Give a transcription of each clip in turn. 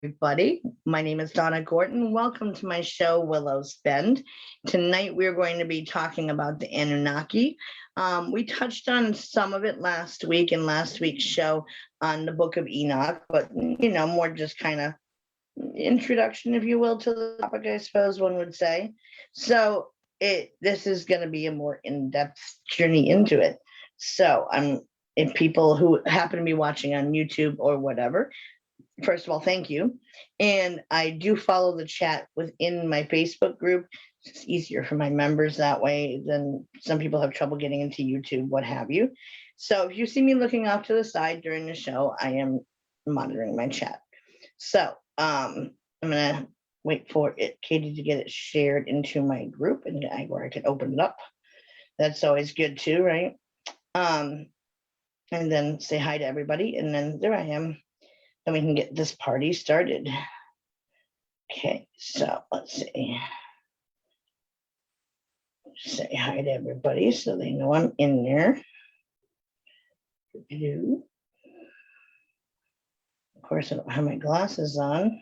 Everybody. My name is Donna Gorton. Welcome to my show, Willows Bend. Tonight, we're going to be talking about the Anunnaki. We touched on some of it last week in last week's show on the Book of Enoch, but, more just kind of introduction, if you will, to the topic, I suppose one would say. So this is going to be a more in-depth journey into it. So if people who happen to be watching on YouTube or whatever, first of all, thank you. And I do follow the chat within my Facebook group. It's easier for my members that way than some people have trouble getting into YouTube, what have you. So if you see me looking off to the side during the show, I am monitoring my chat. So I'm going to wait for Katie to get it shared into my group and where I can open it up. That's always good too, right? And then say hi to everybody. And then there I am. And we can get this party started. Okay, so let's see. Say hi to everybody so they know I'm in there. Of course, I don't have my glasses on,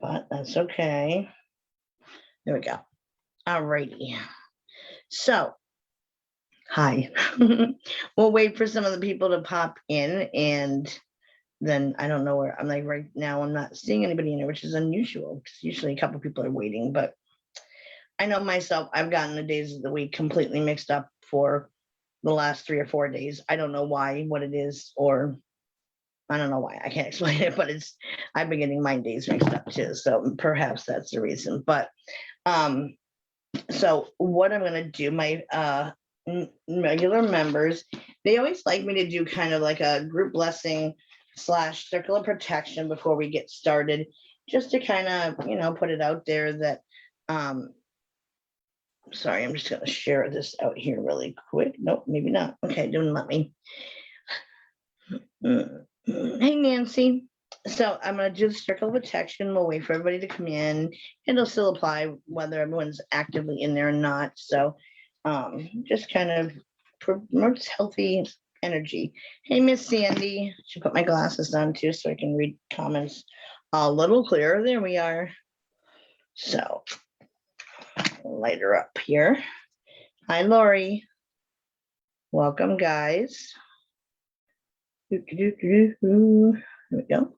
but that's okay. There we go. All righty. So, hi. We'll wait for some of the people to pop in, and then I don't know where I'm like right now. I'm not seeing anybody in there, which is unusual because usually a couple of people are waiting. But I know myself, I've gotten the days of the week completely mixed up for the last 3 or 4 days. I don't know why, what it is, or I don't know why. I can't explain it, but I've been getting my days mixed up too. So perhaps that's the reason. But so what I'm going to do, my regular members, they always like me to do kind of like a group blessing / circle of protection before we get started, just to kind of, put it out there that, sorry, I'm just going to share this out here really quick. Nope, maybe not. Okay, don't let me. Hey, Nancy. So I'm going to do the circle of protection. We'll wait for everybody to come in. It'll still apply whether everyone's actively in there or not. So just kind of promotes healthy energy. Hey, Miss Sandy. I should put my glasses on too so I can read comments a little clearer. There we are. So light her up here. Hi, Lori. Welcome, guys. Here we go.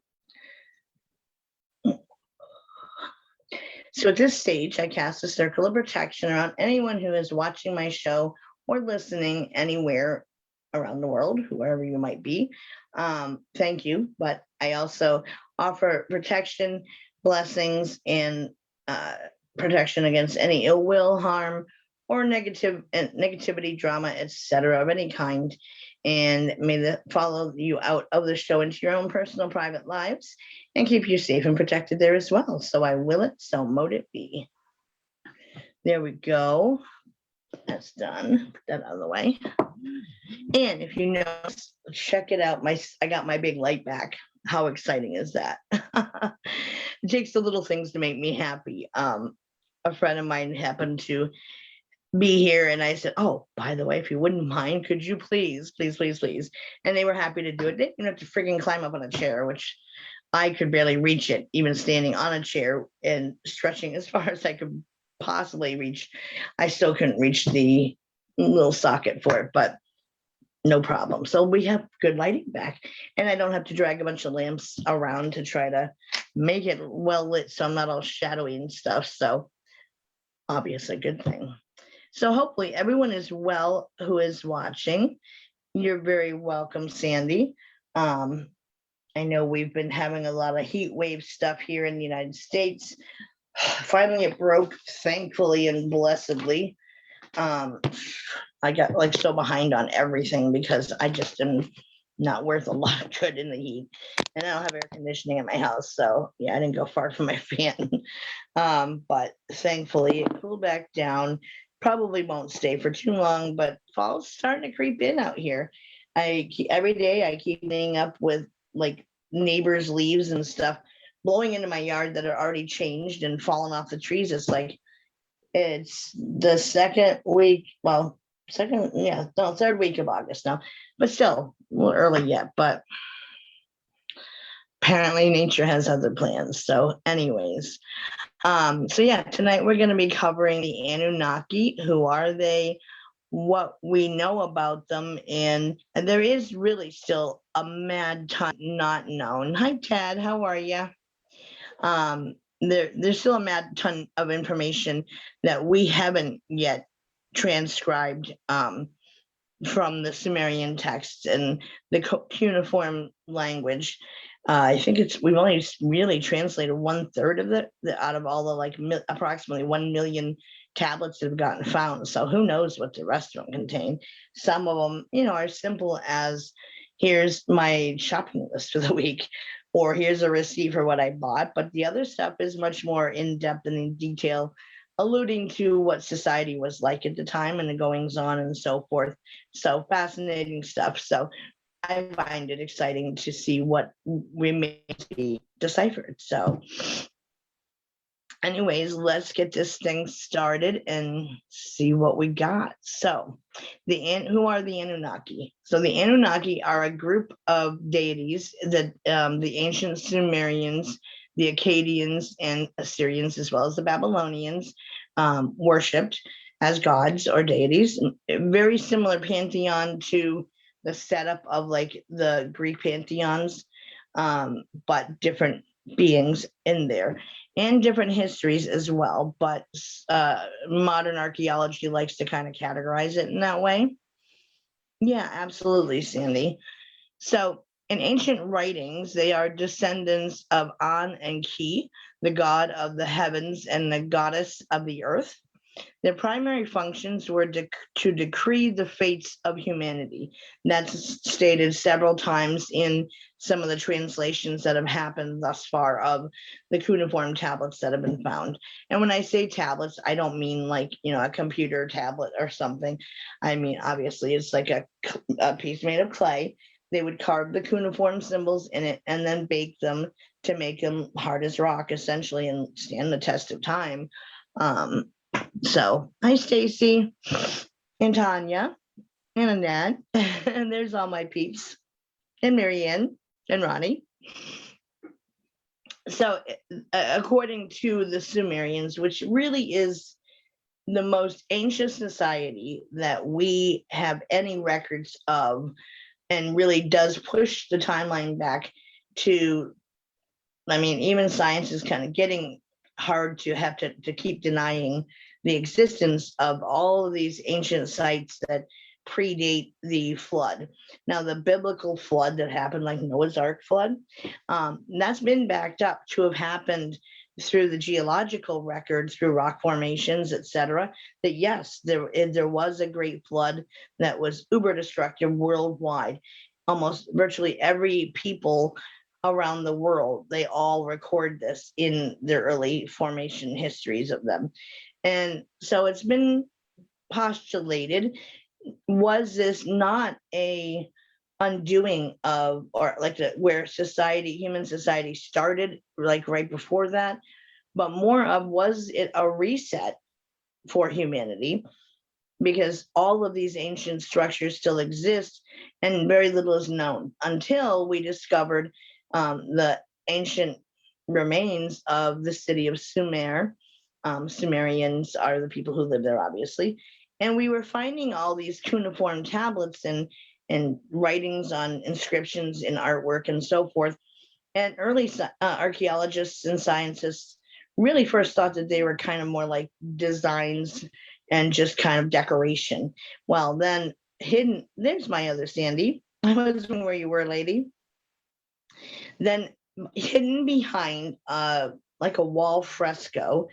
So at this stage, I cast a circle of protection around anyone who is watching my show or listening anywhere around the world, whoever you might be. Thank you. But I also offer protection, blessings, and protection against any ill will, harm, or negativity, drama, etc. of any kind. And may that follow you out of the show into your own personal private lives and keep you safe and protected there as well. So I will it, so mote it be. There we go. That's done. Put that out of the way. And if you know, check it out. I got my big light back. How exciting is that? It takes the little things to make me happy. A friend of mine happened to be here, and I said, oh, by the way, if you wouldn't mind, could you please. And they were happy to do it. They didn't have to freaking climb up on a chair, which I could barely reach it, even standing on a chair and stretching as far as I could possibly reach. I still couldn't reach the little socket for it, but no problem. So we have good lighting back, and I don't have to drag a bunch of lamps around to try to make it well lit so I'm not all shadowy and stuff. So obviously a good thing. So hopefully everyone is well who is watching. You're very welcome, Sandy. I know we've been having a lot of heat wave stuff here in the United States. Finally, it broke, thankfully and blessedly. I got like so behind on everything because I just am not worth a lot of good in the heat. And I don't have air conditioning in my house. So yeah, I didn't go far from my fan. But thankfully it cooled back down. Probably won't stay for too long, but fall's starting to creep in out here. Every day I keep laying up with like neighbors' leaves and stuff blowing into my yard that are already changed and falling off the trees. It's like, it's the second week, well, third week of August now, but still a little early yet. But apparently nature has other plans. So anyways, so yeah, tonight we're going to be covering the Anunnaki. Who are they? What we know about them, and there is really still a mad ton not known. Hi Tad, how are you? There's still a mad ton of information that we haven't yet transcribed from the Sumerian texts and the cuneiform language. I think we've only really translated 1/3 of out of all the like approximately 1 million tablets that have gotten found. So who knows what the rest of them contain. Some of them, are simple as here's my shopping list for the week, or here's a receipt for what I bought. But the other stuff is much more in depth and in detail, alluding to what society was like at the time and the goings on and so forth. So fascinating stuff. So I find it exciting to see what remains to be deciphered. So anyways, let's get this thing started and see what we got. So who are the Anunnaki? So the Anunnaki are a group of deities that the ancient Sumerians, the Akkadians, and Assyrians, as well as the Babylonians, worshipped as gods or deities. Very similar pantheon to the setup of like the Greek pantheons, but different beings in there and different histories as well. But modern archaeology likes to kind of categorize it in that way. Yeah, absolutely, Sandy. So in ancient writings, they are descendants of An and Ki, the god of the heavens and the goddess of the earth. Their primary functions were to decree the fates of humanity. That's stated several times in some of the translations that have happened thus far of the cuneiform tablets that have been found. And when I say tablets, I don't mean like, a computer tablet or something. I mean, obviously, it's like a piece made of clay. They would carve the cuneiform symbols in it and then bake them to make them hard as rock, essentially, and stand the test of time. So, hi, Stacy and Tanya and Annette. And there's all my peeps and Marianne and Ronnie. So, according to the Sumerians, which really is the most ancient society that we have any records of, and really does push the timeline back to, I mean, even science is kind of getting hard to have to keep denying the existence of all of these ancient sites that predate the flood. Now, the biblical flood that happened, like Noah's Ark flood, that's been backed up to have happened through the geological record, through rock formations, etc. That yes, there was a great flood that was uber destructive worldwide. Almost virtually every people around the world, they all record this in their early formation histories of them. And so it's been postulated, was this not a undoing of, or like where human society started, like right before that, but more of, was it a reset for humanity? Because all of these ancient structures still exist and very little is known until we discovered the ancient remains of the city of Sumer. Sumerians are the people who live there, obviously. And we were finding all these cuneiform tablets and writings on inscriptions and artwork and so forth. And early archaeologists and scientists really first thought that they were kind of more like designs and just kind of decoration. Well, then there's my other Sandy. I was wondering where you were, lady. Then hidden behind like a wall fresco,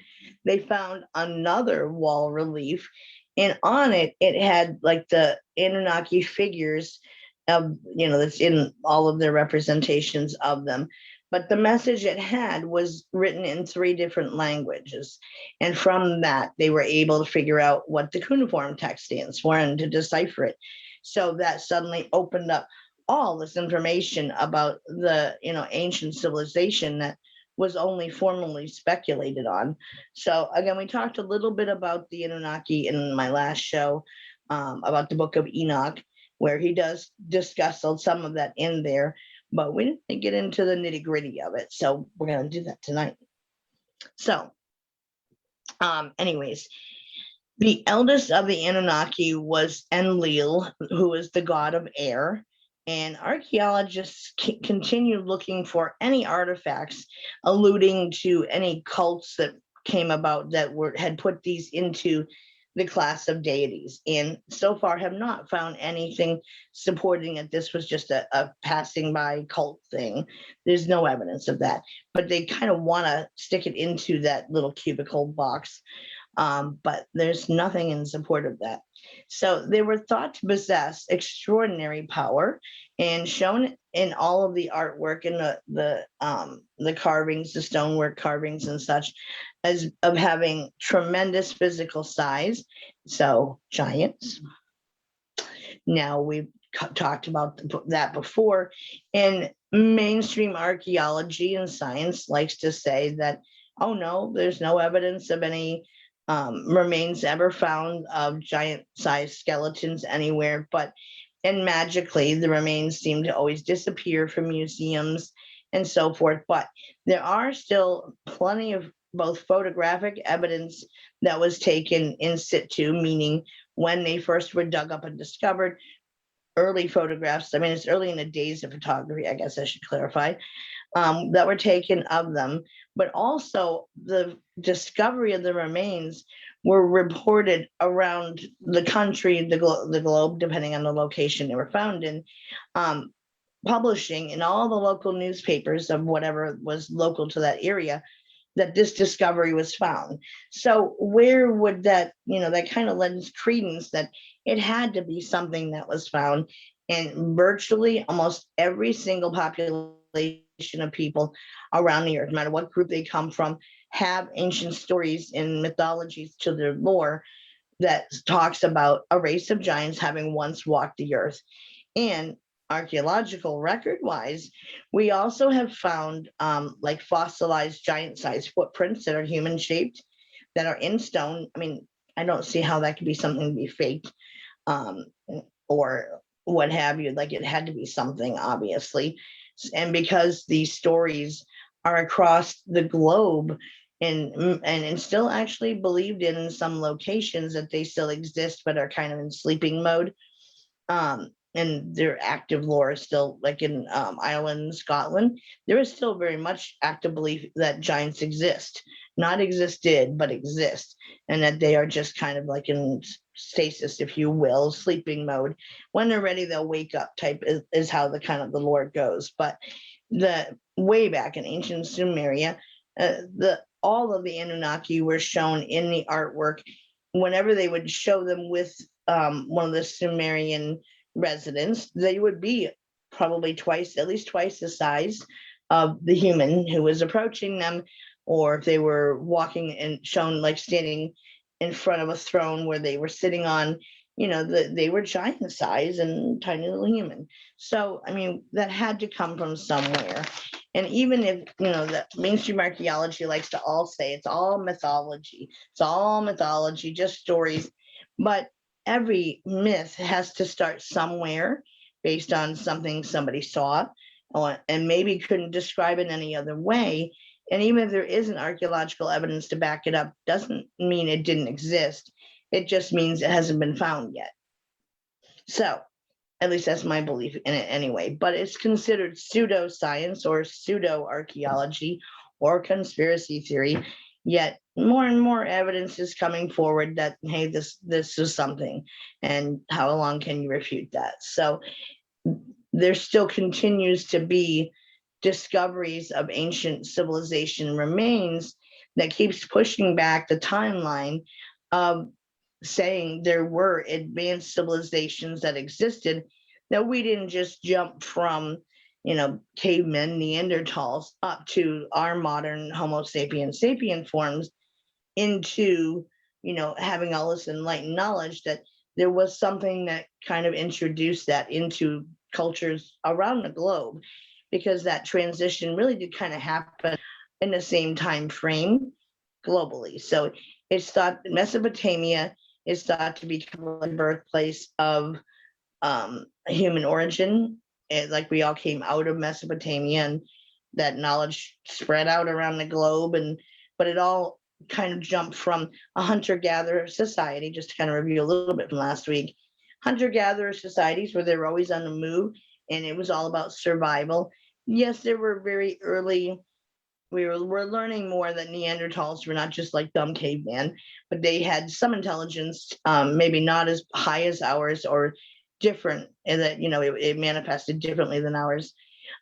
they found another wall relief, and on it had like the Anunnaki figures of, that's in all of their representations of them. But the message it had was written in 3 different languages. And from that, they were able to figure out what the cuneiform text stands for and to decipher it. So that suddenly opened up all this information about the, ancient civilization that was only formally speculated on. So again, we talked a little bit about the Anunnaki in my last show, about the book of Enoch, where he does discuss some of that in there. but we didn't get into the nitty-gritty of it, so we're going to do that tonight. So anyways, the eldest of the Anunnaki was Enlil, who is the god of air, and archaeologists continued looking for any artifacts alluding to any cults that came about that had put these into the class of deities, and so far have not found anything supporting that this was just a passing by cult thing. There's no evidence of that, but they kind of want to stick it into that little cubicle box. But there's nothing in support of that. So they were thought to possess extraordinary power, and shown in all of the artwork and the carvings, the stonework carvings and such, as of having tremendous physical size. So giants. Now we've talked about that before, and mainstream archaeology and science likes to say that, oh no, there's no evidence of any remains ever found of giant-sized skeletons anywhere, and magically the remains seem to always disappear from museums and so forth. But there are still plenty of both photographic evidence that was taken in situ, meaning when they first were dug up and discovered, early photographs, I mean, it's early in the days of photography, I guess I should clarify, that were taken of them, but also the discovery of the remains were reported around the country, the globe, depending on the location they were found in, publishing in all the local newspapers of whatever was local to that area that this discovery was found. So where would that, that kind of lends credence that it had to be something that was found. And virtually almost every single population of people around the earth, no matter what group they come from, have ancient stories and mythologies to their lore that talks about a race of giants having once walked the earth. And archaeological record-wise, we also have found like fossilized giant-sized footprints that are human-shaped, that are in stone. I mean, I don't see how that could be something to be faked or what have you. Like, it had to be something, obviously. And because these stories are across the globe and still actually believed in some locations, that they still exist but are kind of in sleeping mode. And their active lore is still, like in Ireland and Scotland, there is still very much active belief that giants exist, not existed, but exist, and that they are just kind of like in stasis, if you will, sleeping mode. When they're ready, they'll wake up type is how the kind of the lore goes. But the way back in ancient Sumeria, all of the Anunnaki were shown in the artwork whenever they would show them with one of the Sumerian residents. They would be probably at least twice the size of the human who was approaching them, or if they were walking and shown like standing in front of a throne where they were sitting on, they were giant size and tiny little human. So, I mean, that had to come from somewhere. And even if, the mainstream archaeology likes to all say it's all mythology, just stories, but every myth has to start somewhere based on something somebody saw and maybe couldn't describe it any other way. And even if there isn't archaeological evidence to back it up, doesn't mean it didn't exist. It just means it hasn't been found yet. So, at least that's my belief in it anyway. But it's considered pseudoscience or pseudo-archaeology or conspiracy theory. Yet more and more evidence is coming forward that, hey, this is something. And how long can you refute that? So there still continues to be discoveries of ancient civilization remains that keeps pushing back the timeline of saying there were advanced civilizations that existed, that we didn't just jump from, cavemen, Neanderthals, up to our modern Homo sapien forms into, having all this enlightened knowledge, that there was something that kind of introduced that into cultures around the globe, because that transition really did kind of happen in the same time frame globally. So it's thought Mesopotamia is thought to become the birthplace of human origin, like we all came out of Mesopotamia, and that knowledge spread out around the globe, but it all kind of jumped from a hunter-gatherer society, just to kind of review a little bit from last week. Hunter-gatherer societies where they were always on the move, and it was all about survival. Yes, there were very early, we're learning more that Neanderthals were not just like dumb caveman, but they had some intelligence, maybe not as high as ours, or different, and that, it manifested differently than ours.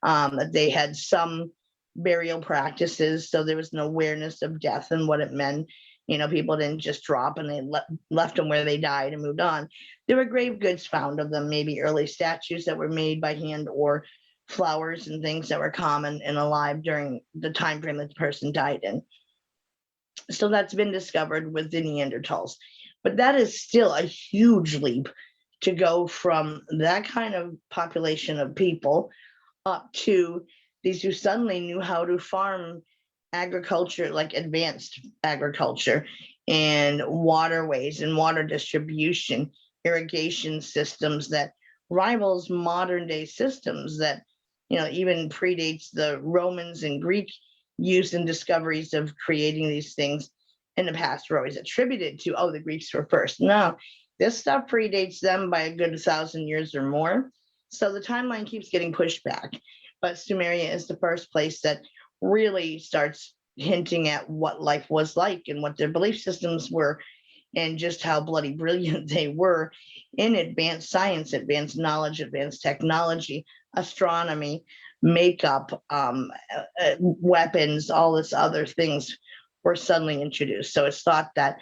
That they had some burial practices, so there was an awareness of death and what it meant. People didn't just drop and they left them where they died and moved on. There were grave goods found of them, maybe early statues that were made by hand, or flowers and things that were common and alive during the time frame that the person died in. So that's been discovered with the Neanderthals. But that is still a huge leap to go from that kind of population of people up to these who suddenly knew how to farm agriculture, like advanced agriculture, and waterways and water distribution, irrigation systems that rivals modern day systems that, even predates the Romans and Greek use and discoveries of creating these things. In the past were always attributed to, the Greeks were first. No, this stuff predates them by a good 1,000 years or more. So the timeline keeps getting pushed back. But Sumeria is the first place that really starts hinting at what life was like and what their belief systems were, and just how bloody brilliant they were in advanced science, advanced knowledge, advanced technology, astronomy, makeup, weapons, all this other things were suddenly introduced. So it's thought that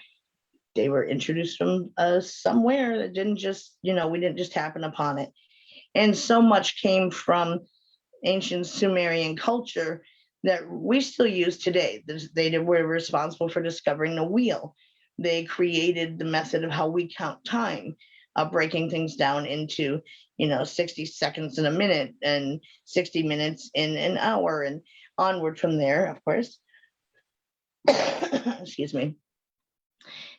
they were introduced from somewhere. That didn't just, we didn't just happen upon it. And so much came from ancient Sumerian culture that we still use today. They were responsible for discovering the wheel. They created the method of how we count time, breaking things down into, 60 seconds in a minute and 60 minutes in an hour, and onward from there, of course. Excuse me.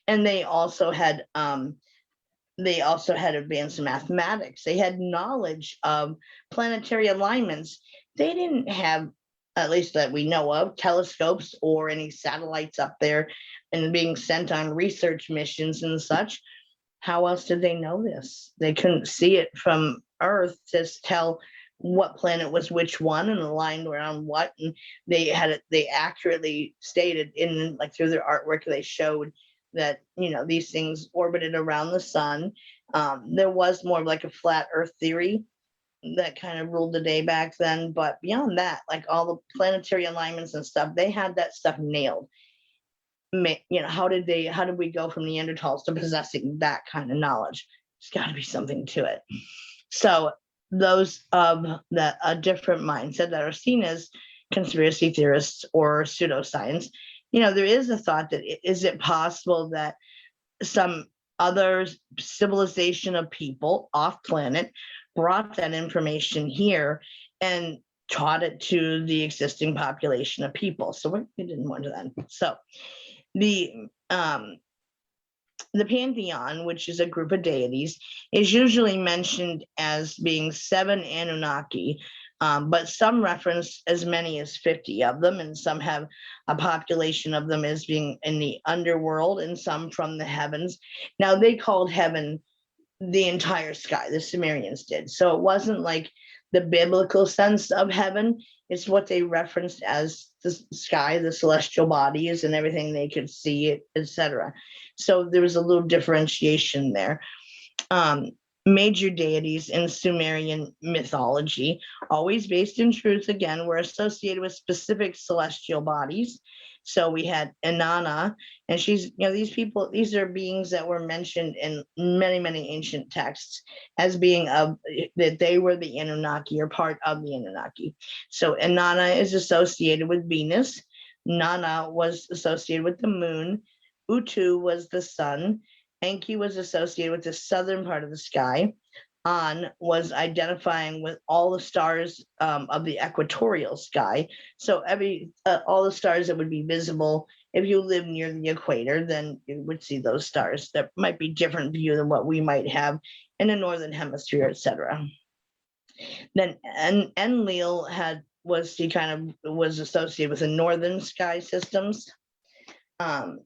And they also had advanced mathematics. They had knowledge of planetary alignments. They didn't have, at least that we know of, telescopes or any satellites up there and being sent on research missions and such. How else did they know this? They couldn't see it from Earth to tell what planet was which one and aligned around what. And they accurately stated in, like, through their artwork, they showed that, these things orbited around the sun. There was more of like a flat Earth theory that kind of ruled the day back then. But beyond that, like all the planetary alignments and stuff, they had that stuff nailed. How did we go from Neanderthals to possessing that kind of knowledge? There's got to be something to it. So those of a different mindset that are seen as conspiracy theorists or pseudoscience, there is a thought that, is it possible that some other civilization of people off planet brought that information here and taught it to the existing population of people? So we didn't want to that. So the Pantheon, which is a group of deities, is usually mentioned as being 7 Anunnaki, but some reference as many as 50 of them, and some have a population of them as being in the underworld and some from the heavens. Now, they called heaven the entire sky, the Sumerians did. So it wasn't like the biblical sense of heaven. It's what they referenced as the sky, the celestial bodies and everything they could see, etc. So there was a little differentiation there. Major deities in Sumerian mythology, always based in truth, again, were associated with specific celestial bodies. So we had Inanna, and she's, these are beings that were mentioned in many, many ancient texts as being that they were the Anunnaki or part of the Anunnaki. So Inanna is associated with Venus. Nana was associated with the moon. Utu was the sun. Enki was associated with the southern part of the sky. An was identifying with all the stars of the equatorial sky. So all the stars that would be visible if you live near the equator, then you would see those stars. That might be different view than what we might have in the northern hemisphere, etc. Then Enlil was associated with the northern sky systems. And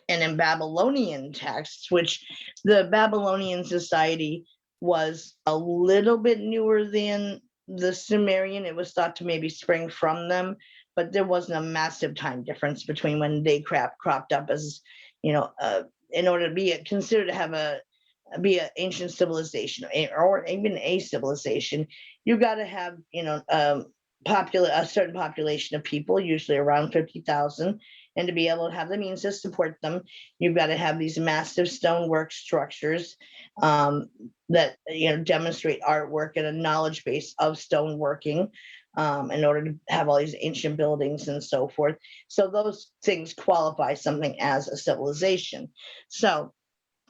in Babylonian texts, which the Babylonian society was a little bit newer than the Sumerian, it was thought to maybe spring from them, but there wasn't a massive time difference between when they cropped up as, in order to be considered to have be an ancient civilization or even a civilization. You got to have a certain population of people, usually around 50,000, and to be able to have the means to support them, you've got to have these massive stonework structures that demonstrate artwork and a knowledge base of stoneworking in order to have all these ancient buildings and so forth. So those things qualify something as a civilization. So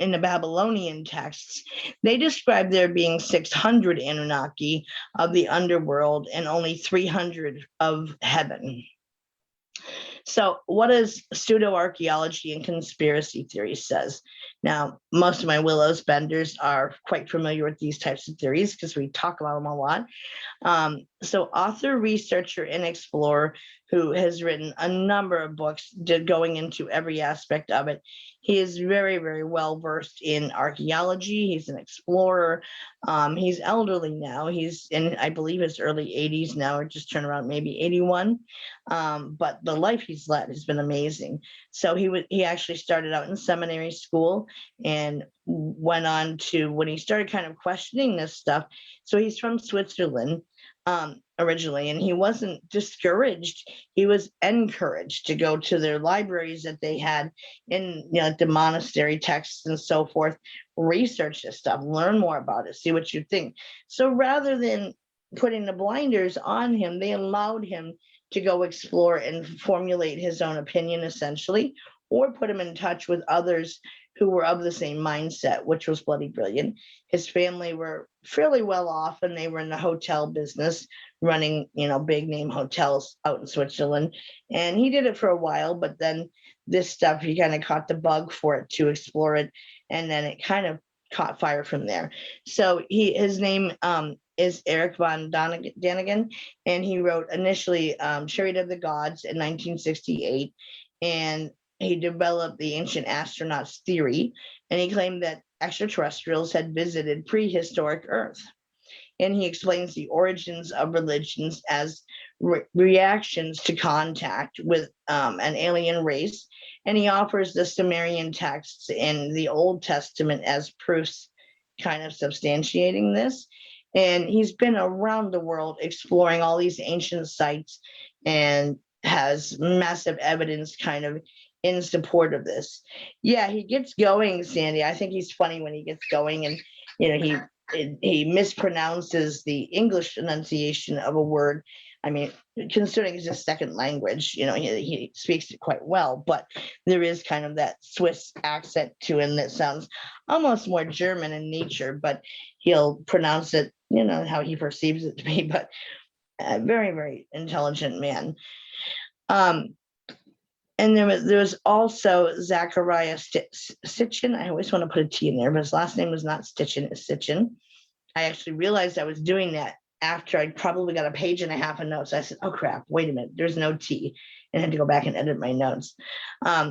in the Babylonian texts, they describe there being 600 Anunnaki of the underworld and only 300 of heaven. So what does pseudo-archaeology and conspiracy theory says? Now, most of my Willows benders are quite familiar with these types of theories because we talk about them a lot. So author, researcher, and explorer who has written a number of books going into every aspect of it. He is very, very well versed in archaeology. He's an explorer. He's elderly now. He's in, I believe, his early 80s now, or just turned around maybe 81. But the life he's led has been amazing. So he actually started out in seminary school and went on to, when he started kind of questioning this stuff. So he's from Switzerland originally, and he wasn't discouraged. He was encouraged to go to their libraries that they had in the monastery texts and so forth, research this stuff, learn more about it, see what you think. So rather than putting the blinders on him, they allowed him to go explore and formulate his own opinion, essentially, or put him in touch with others who were of the same mindset, which was bloody brilliant. His family were fairly well off, and they were in the hotel business, running, big name hotels out in Switzerland. And he did it for a while, but then this stuff, he kind of caught the bug for it to explore it, and then it kind of caught fire from there. So his name is Eric von Daniken, and he wrote initially Chariot of the Gods in 1968, and he developed the ancient astronauts theory, and he claimed that extraterrestrials had visited prehistoric Earth. And he explains the origins of religions as reactions to contact with an alien race. And he offers the Sumerian texts in the Old Testament as proofs, kind of substantiating this. And he's been around the world exploring all these ancient sites and has massive evidence kind of in support of this. Yeah, he gets going, Sandy. I think he's funny when he gets going, and he mispronounces the English enunciation of a word. I mean, considering it's his second language, he speaks it quite well, but there is kind of that Swiss accent to him that sounds almost more German in nature, but he'll pronounce it, how he perceives it to be, but a very, very intelligent man. And there was also Zachariah Sitchin. I always want to put a T in there, but his last name was not Stitchin, it's Sitchin. I actually realized I was doing that after I probably got a page and a half of notes. I said, oh crap, wait a minute, there's no T, and had to go back and edit my notes.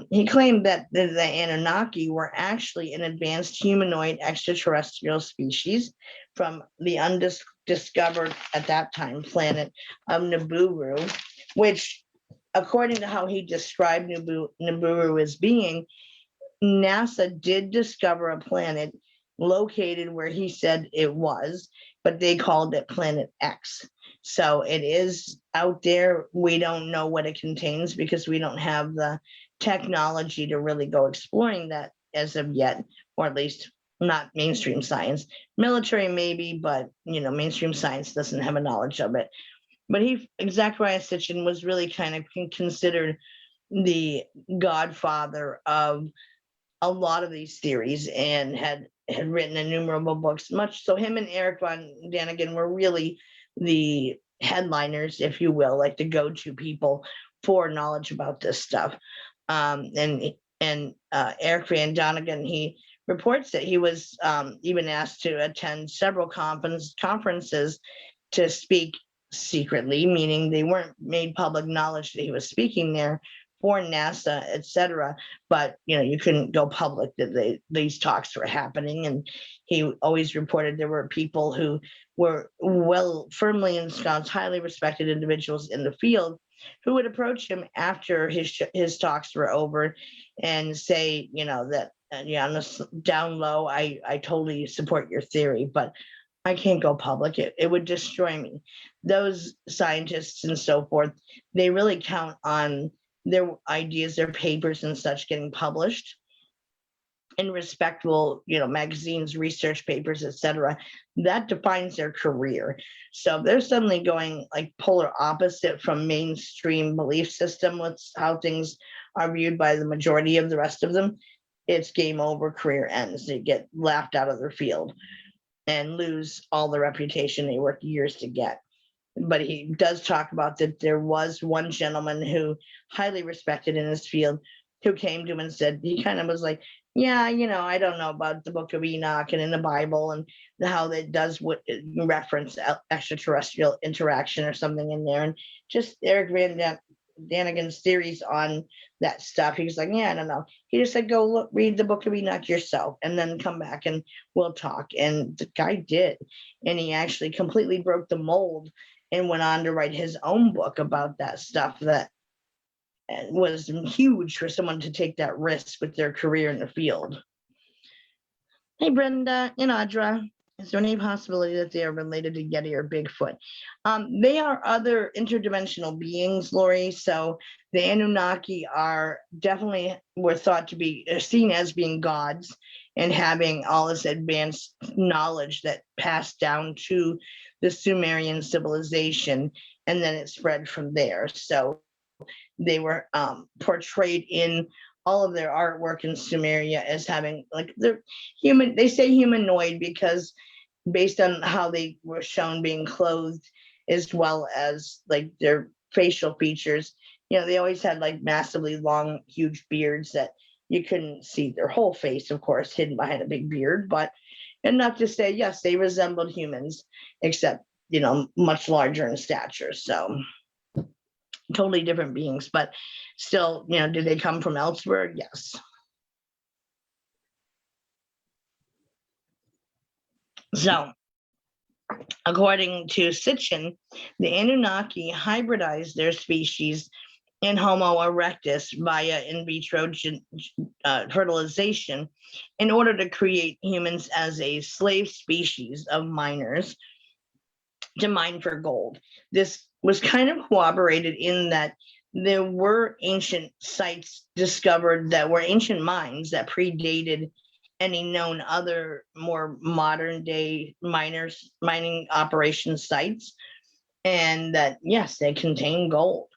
He claimed that the Anunnaki were actually an advanced humanoid extraterrestrial species from the undiscovered at that time planet of Nibiru, which, according to how he described Nibiru as being, NASA did discover a planet located where he said it was, but they called it Planet X. So it is out there. We don't know what it contains because we don't have the technology to really go exploring that as of yet, or at least not mainstream science. Military maybe, but mainstream science doesn't have a knowledge of it. But Zachariah Sitchin was really kind of considered the godfather of a lot of these theories and had written innumerable books. Much so, him and Eric von Daniken were really the headliners, if you will, like the go-to people for knowledge about this stuff. And Eric von Daniken, he reports that he was even asked to attend several conferences to speak secretly, meaning they weren't made public knowledge that he was speaking there for NASA, etc. But you couldn't go public that these talks were happening. And he always reported there were people who were firmly ensconced, highly respected individuals in the field who would approach him after his talks were over and say, that on the down low, I totally support your theory, but I can't go public. It would destroy me. Those scientists and so forth, they really count on their ideas, their papers and such getting published in respectable, magazines, research papers, etc. That defines their career. So they're suddenly going like polar opposite from mainstream belief system with how things are viewed by the majority of the rest of them. It's game over, career ends. They get laughed out of their field and lose all the reputation they worked years to get. But he does talk about that there was one gentleman who highly respected in his field who came to him and said, he kind of was like, yeah, I don't know about the book of Enoch and in the Bible and how that does reference extraterrestrial interaction or something in there. And just Eric Van Daniken's theories on that stuff. He was like, yeah, I don't know. He just said, go look, read the book of Enoch yourself and then come back and we'll talk. And the guy did. And he actually completely broke the mold and went on to write his own book about that stuff that was huge for someone to take that risk with their career in the field. Hey, Brenda and Audra. Is there any possibility that they are related to Yeti or Bigfoot? They are other interdimensional beings, Lori. So the Anunnaki were thought to be seen as being gods and having all this advanced knowledge that passed down to the Sumerian civilization, and then it spread from there. So they were portrayed in all of their artwork in Sumeria as having they're human. They say humanoid because based on how they were shown being clothed, as well as their facial features, they always had massively long, huge beards that you couldn't see their whole face, of course, hidden behind a big beard, but enough to say, yes, they resembled humans, except, much larger in stature. So totally different beings, but still, did they come from elsewhere? Yes. So, according to Sitchin, the Anunnaki hybridized their species in Homo erectus via in vitro fertilization in order to create humans as a slave species of miners to mine for gold. This was kind of corroborated in that there were ancient sites discovered that were ancient mines that predated any known other more modern day mining operation sites, and that yes, they contain gold.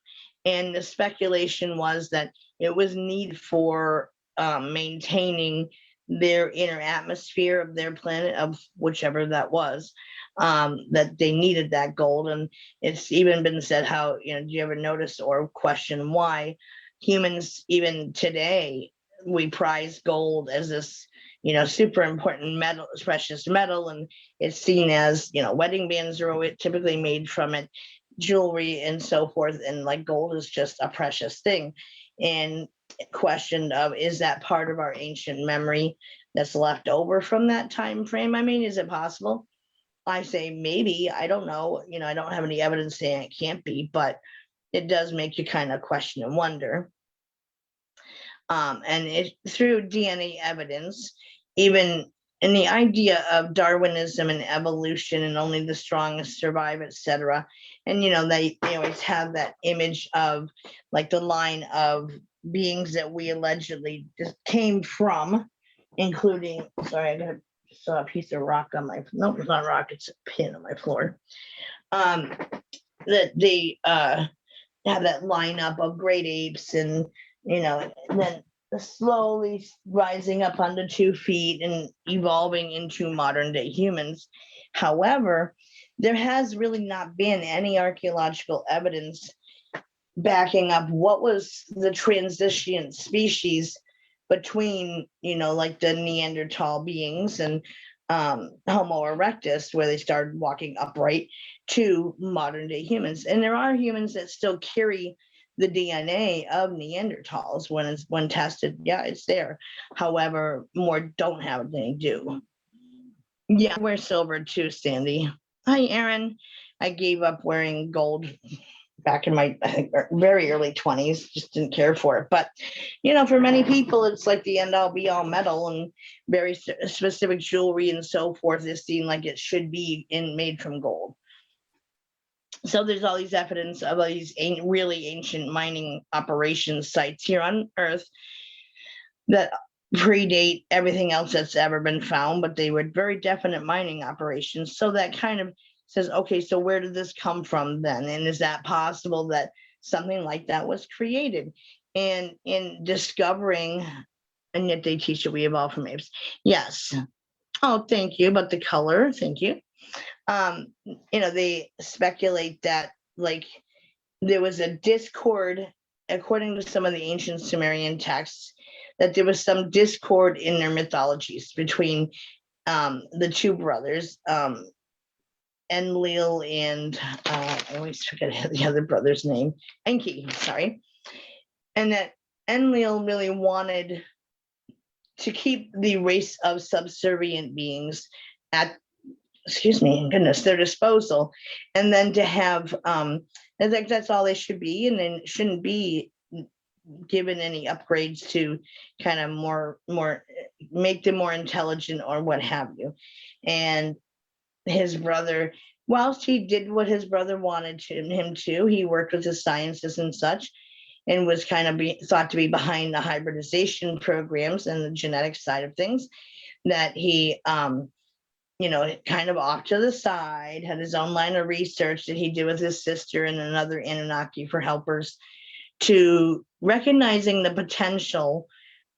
And the speculation was that it was needed for maintaining their inner atmosphere of their planet, of whichever that was, that they needed that gold. And it's even been said how, do you ever notice or question why humans, even today, we prize gold as this, super important metal, precious metal, and it's seen as, wedding bands are typically made from it, jewelry and so forth, and gold is just a precious thing. And question of, is that part of our ancient memory that's left over from that time frame? I mean, is it possible? I say maybe. I don't know. I don't have any evidence saying it can't be, but it does make you kind of question and wonder. And through DNA evidence, even in the idea of Darwinism and evolution and only the strongest survive, etc. And, they always have that image of the line of beings that we allegedly just came from, including, sorry, I saw a piece of rock on my, nope, it's not a rock, it's a pin on my floor. That they have that lineup of great apes and, and then slowly rising up onto 2 feet and evolving into modern day humans. However, there has really not been any archaeological evidence backing up what was the transition species between, like the Neanderthal beings and Homo erectus, where they started walking upright, to modern day humans. And there are humans that still carry the DNA of Neanderthals when tested. Yeah, it's there. However, more don't have it than they do. Yeah, I wear silver too, Sandy. Hi, Aaron. I gave up wearing gold back in my, I think, very early 20s, just didn't care for it. But, for many people, it's like the end all be all metal, and very specific jewelry and so forth is seen like it should be made from gold. So there's all these evidence of these really ancient mining operations sites here on Earth that predate everything else that's ever been found, but they were very definite mining operations. So that kind of says, okay, so where did this come from then? And is that possible that something like that was created? And in discovering, and yet they teach that we evolved from apes. Yes. Oh, thank you. But the color, thank you. They speculate that like there was a discord, according to some of the ancient Sumerian texts, that there was some discord in their mythologies between the two brothers, Enlil and I always forget the other brother's name, Enki, sorry. And that Enlil really wanted to keep the race of subservient beings at, their disposal, and then to have, I think that's all they should be, and then shouldn't be given any upgrades to kind of more make them more intelligent or what have you. And his brother, whilst he did what his brother wanted him to, he worked with his sciences and such, and was kind of thought to be behind the hybridization programs and the genetic side of things, that he kind of off to the side, had his own line of research that he did with his sister and another Anunnaki for helpers, to recognizing the potential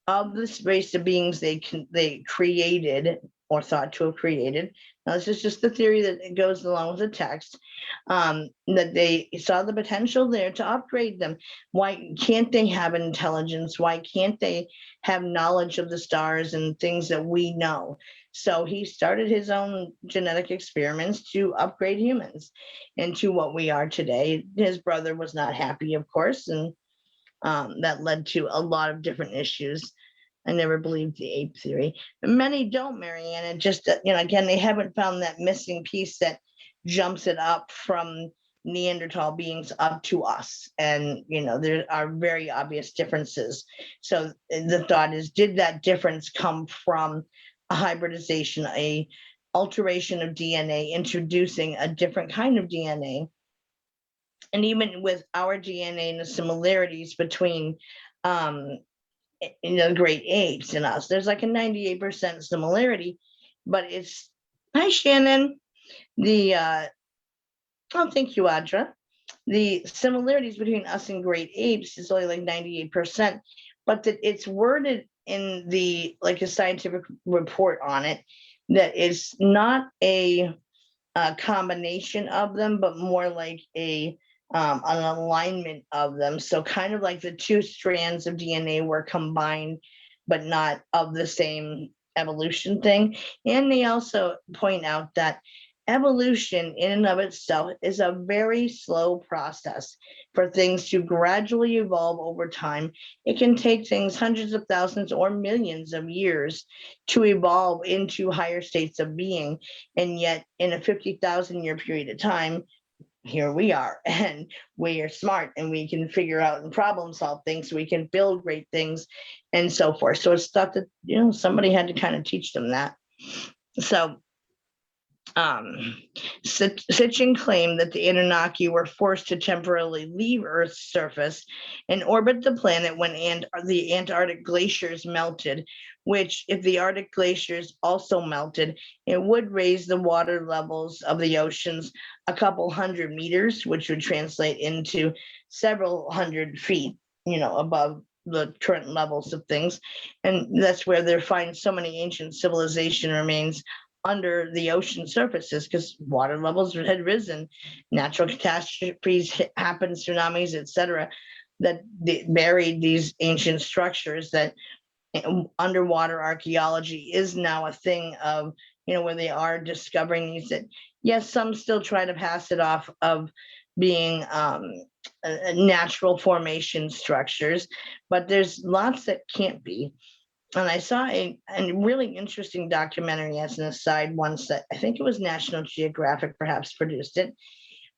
of this race of beings they created or thought to have created. Now, this is just the theory that goes along with the text, that they saw the potential there to upgrade them. Why can't they have intelligence? Why can't they have knowledge of the stars and things that we know? So he started his own genetic experiments to upgrade humans into what we are today. His brother was not happy, of course, and that led to a lot of different issues. I never believed the ape theory. Many don't, Marianne. And just, again, they haven't found that missing piece that jumps it up from Neanderthal beings up to us. And, there are very obvious differences. So the thought is, did that difference come from a hybridization, a alteration of DNA, introducing a different kind of DNA? And even with our DNA and the similarities between, great apes and us, there's like a 98% similarity, but it's, hi Shannon, the thank you, Audra. The similarities between us and great apes is only like 98%, but that it's worded in a scientific report on it, that it's not a combination of them, but more like an alignment of them. So kind of like the two strands of DNA were combined, but not of the same evolution thing. And they also point out that evolution in and of itself is a very slow process for things to gradually evolve over time. It can take things hundreds of thousands or millions of years to evolve into higher states of being. And yet in a 50,000 year period of time, here we are, and we are smart, and we can figure out and problem solve things, so we can build great things and so forth. So it's thought that, somebody had to kind of teach them that. So Sitchin claimed that the Anunnaki were forced to temporarily leave Earth's surface and orbit the planet when the Antarctic glaciers melted, which, if the Arctic glaciers also melted, it would raise the water levels of the oceans a couple hundred meters, which would translate into several hundred feet, above the current levels of things. And that's where they find so many ancient civilization remains under the ocean surfaces, because water levels had risen, natural catastrophes happened, tsunamis, etc., that buried these ancient structures that underwater archaeology is now a thing of, where they are discovering these, that yes, some still try to pass it off of being natural formation structures, but there's lots that can't be. And I saw a really interesting documentary, as an aside, once, that I think it was National Geographic perhaps produced it,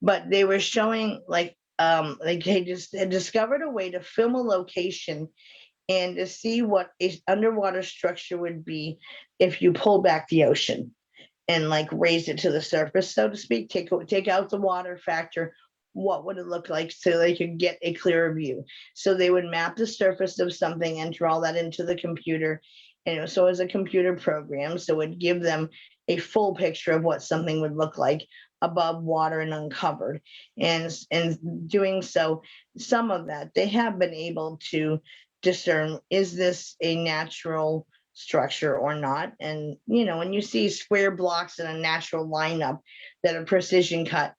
but they were showing like they just had discovered a way to film a location and to see what a underwater structure would be if you pull back the ocean and like raise it to the surface, so to speak, take out the water factor. What would it look like, so they could get a clearer view? So they would map the surface of something and draw that into the computer. And so as a computer program, so it would give them a full picture of what something would look like above water and uncovered. And doing so, some of that they have been able to discern, is this a natural structure or not? And when you see square blocks in a natural lineup that are precision cut,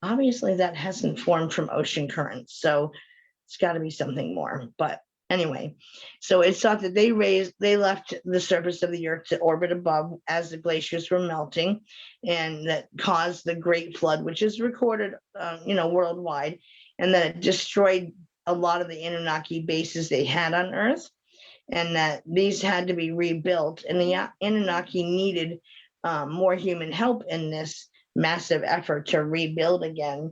obviously that hasn't formed from ocean currents, so it's got to be something more. But anyway, so it's thought that they left the surface of the earth to orbit above as the glaciers were melting, and that caused the Great Flood, which is recorded worldwide, and that it destroyed a lot of the Anunnaki bases they had on Earth, and that these had to be rebuilt, and the Anunnaki needed more human help in this massive effort to rebuild again.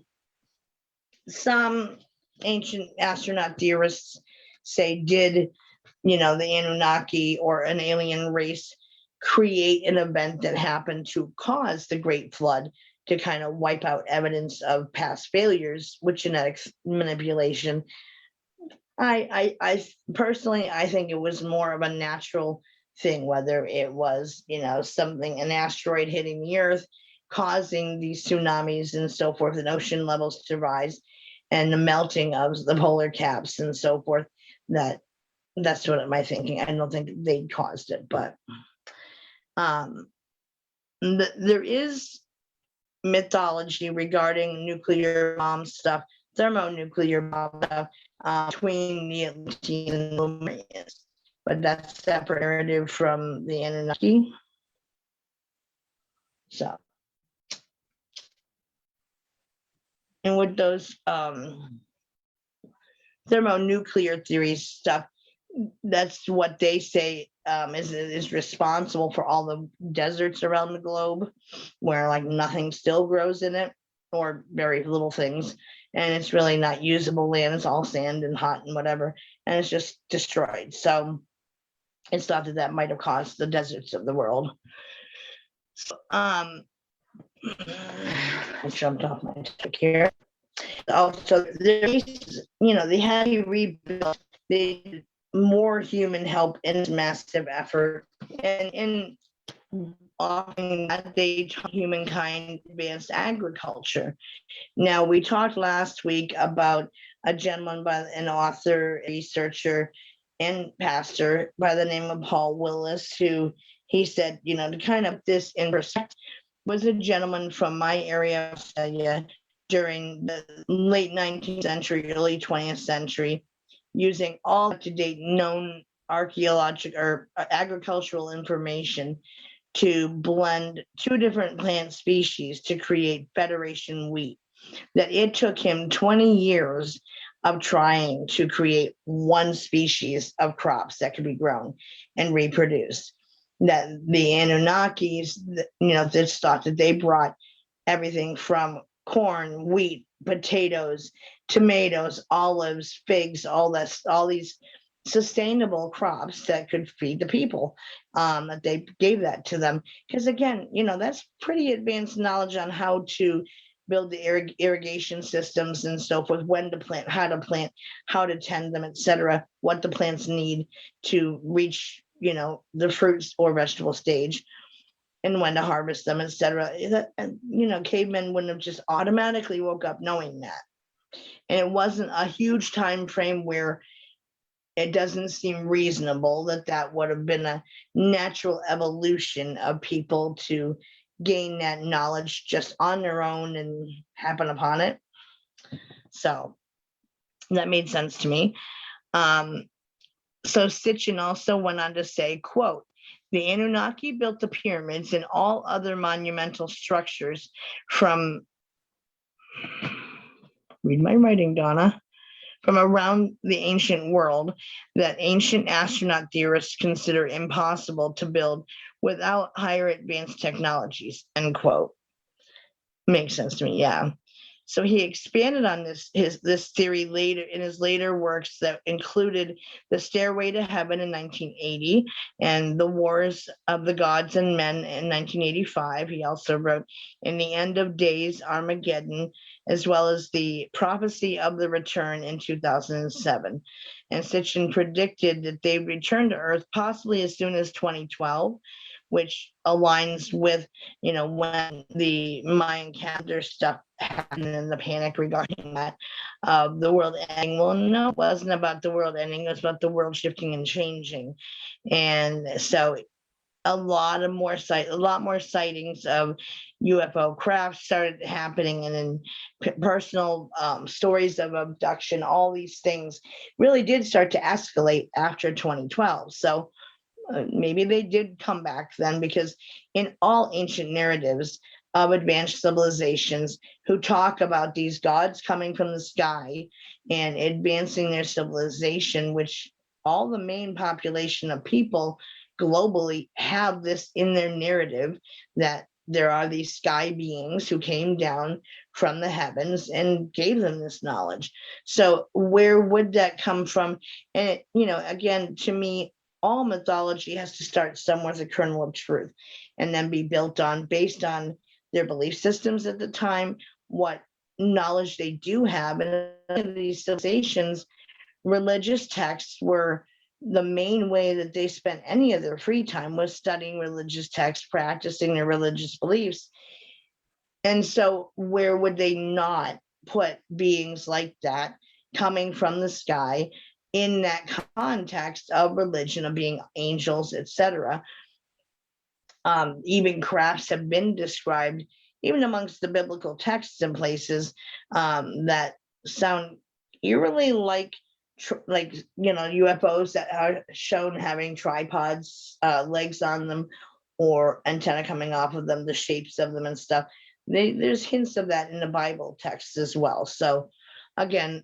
Some ancient astronaut theorists say, did the Anunnaki or an alien race create an event that happened to cause the Great Flood, to kind of wipe out evidence of past failures with genetics manipulation? I personally, I think it was more of a natural thing, whether it was, something, an asteroid hitting the earth, causing these tsunamis and so forth, and ocean levels to rise, and the melting of the polar caps and so forth. That's what my thinking. I don't think they caused it, but there is mythology regarding nuclear bomb stuff, thermonuclear bomb stuff, between the Atlanteans and the Sumerians, but that's a separate narrative from the Anunnaki. So, and with those thermonuclear theory stuff, that's what they say is responsible for all the deserts around the globe, where like nothing still grows in it, or very little things, and it's really not usable land. It's all sand and hot and whatever, and it's just destroyed. So it's thought that that might have caused the deserts of the world. So, I jumped off my topic here. Also, they had to rebuild more human help in this massive effort, and in offering that, they taught humankind advanced agriculture. Now, we talked last week about a gentleman, an author, researcher, and pastor by the name of Paul Willows, who he said, to kind of this in perspective, was a gentleman from my area of Australia during the late 19th century, early 20th century, using all up-to-date known archaeological or agricultural information to blend two different plant species to create Federation wheat. That it took him 20 years of trying to create one species of crops that could be grown and reproduced. That the Anunnakis, it's thought that they brought everything from corn, wheat, potatoes, tomatoes, olives, figs, all these sustainable crops that could feed the people, that they gave that to them. Because again, that's pretty advanced knowledge on how to build the irrigation systems and so forth, when to plant, how to tend them, etc., what the plants need to reach, the fruits or vegetable stage, and when to harvest them, etc. Cavemen wouldn't have just automatically woke up knowing that. And it wasn't a huge time frame where it doesn't seem reasonable that would have been a natural evolution of people to gain that knowledge just on their own and happen upon it. So that made sense to me. So Sitchin also went on to say, quote, the Anunnaki built the pyramids and all other monumental structures from, read my writing, Donna, from around the ancient world that ancient astronaut theorists consider impossible to build without higher advanced technologies, end quote. Makes sense to me, yeah. So he expanded on this theory later in his later works that included The Stairway to Heaven in 1980 and The Wars of the Gods and Men in 1985. He also wrote In the End of Days, Armageddon, as well as The Prophecy of the Return in 2007. And Sitchin predicted that they'd return to Earth possibly as soon as 2012, which aligns with, when the Mayan calendar stuff happened and the panic regarding that, the world ending. Well, no, it wasn't about the world ending. It was about the world shifting and changing. And so a lot more sightings of UFO craft started happening, and then personal stories of abduction. All these things really did start to escalate after 2012. So maybe they did come back then, because in all ancient narratives of advanced civilizations who talk about these gods coming from the sky and advancing their civilization, which all the main population of people globally have this in their narrative, that there are these sky beings who came down from the heavens and gave them this knowledge. So where would that come from? And again, to me, all mythology has to start somewhere as a kernel of truth and then be built on based on their belief systems at the time, what knowledge they do have. And in these civilizations, religious texts were the main way that they spent any of their free time, was studying religious texts, practicing their religious beliefs. And so where would they not put beings like that coming from the sky in that context of religion, of being angels, etc.? Even crafts have been described, even amongst the biblical texts in places that sound eerily like UFOs that are shown having tripods, legs on them, or antenna coming off of them, the shapes of them and stuff. There's hints of that in the Bible texts as well. So again,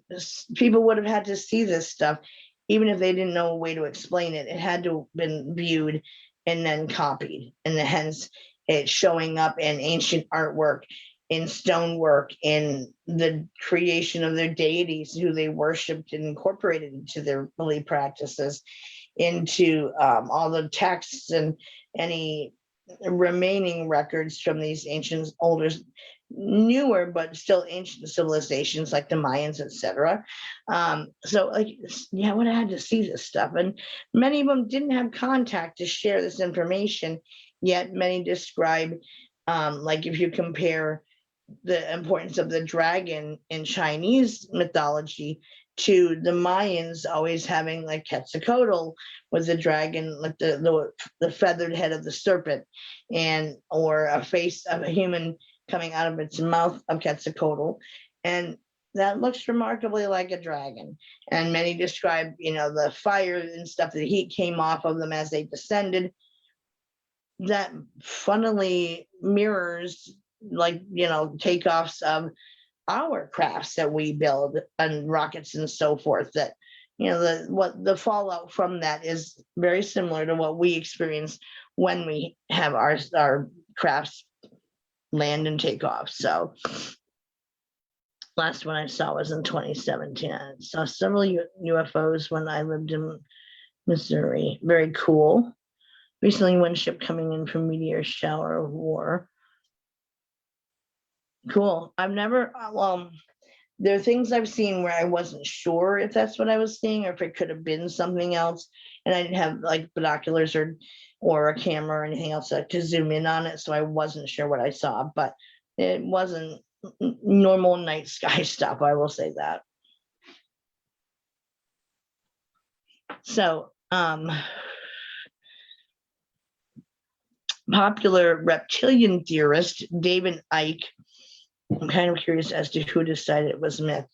people would have had to see this stuff, even if they didn't know a way to explain it. It had to have been viewed and then copied, and hence it's showing up in ancient artwork, in stonework, in the creation of their deities who they worshipped and incorporated into their belief practices, into all the texts and any remaining records from these ancient, older, newer but still ancient civilizations like the Mayans, etc. So I would have had to see this stuff, and many of them didn't have contact to share this information, yet many describe, like if you compare the importance of the dragon in Chinese mythology to the Mayans always having like Quetzalcoatl with the dragon, like the feathered head of the serpent, and or a face of a human coming out of its mouth of Quetzalcoatl, and that looks remarkably like a dragon. And many describe, the fire and stuff, the heat came off of them as they descended. That funnily mirrors takeoffs of our crafts that we build and rockets and so forth, that the fallout from that is very similar to what we experience when we have our crafts land and take off. So last one I saw was in 2017. I saw several UFOs when I lived in Missouri. Very cool. Recently, one ship coming in from meteor shower of war. Cool. I've never, there are things I've seen where I wasn't sure if that's what I was seeing or if it could have been something else. And I didn't have like binoculars or a camera or anything else to zoom in on it. So I wasn't sure what I saw, but it wasn't normal night sky stuff. I will say that. So, popular reptilian theorist David Icke, I'm kind of curious as to who decided it was myth.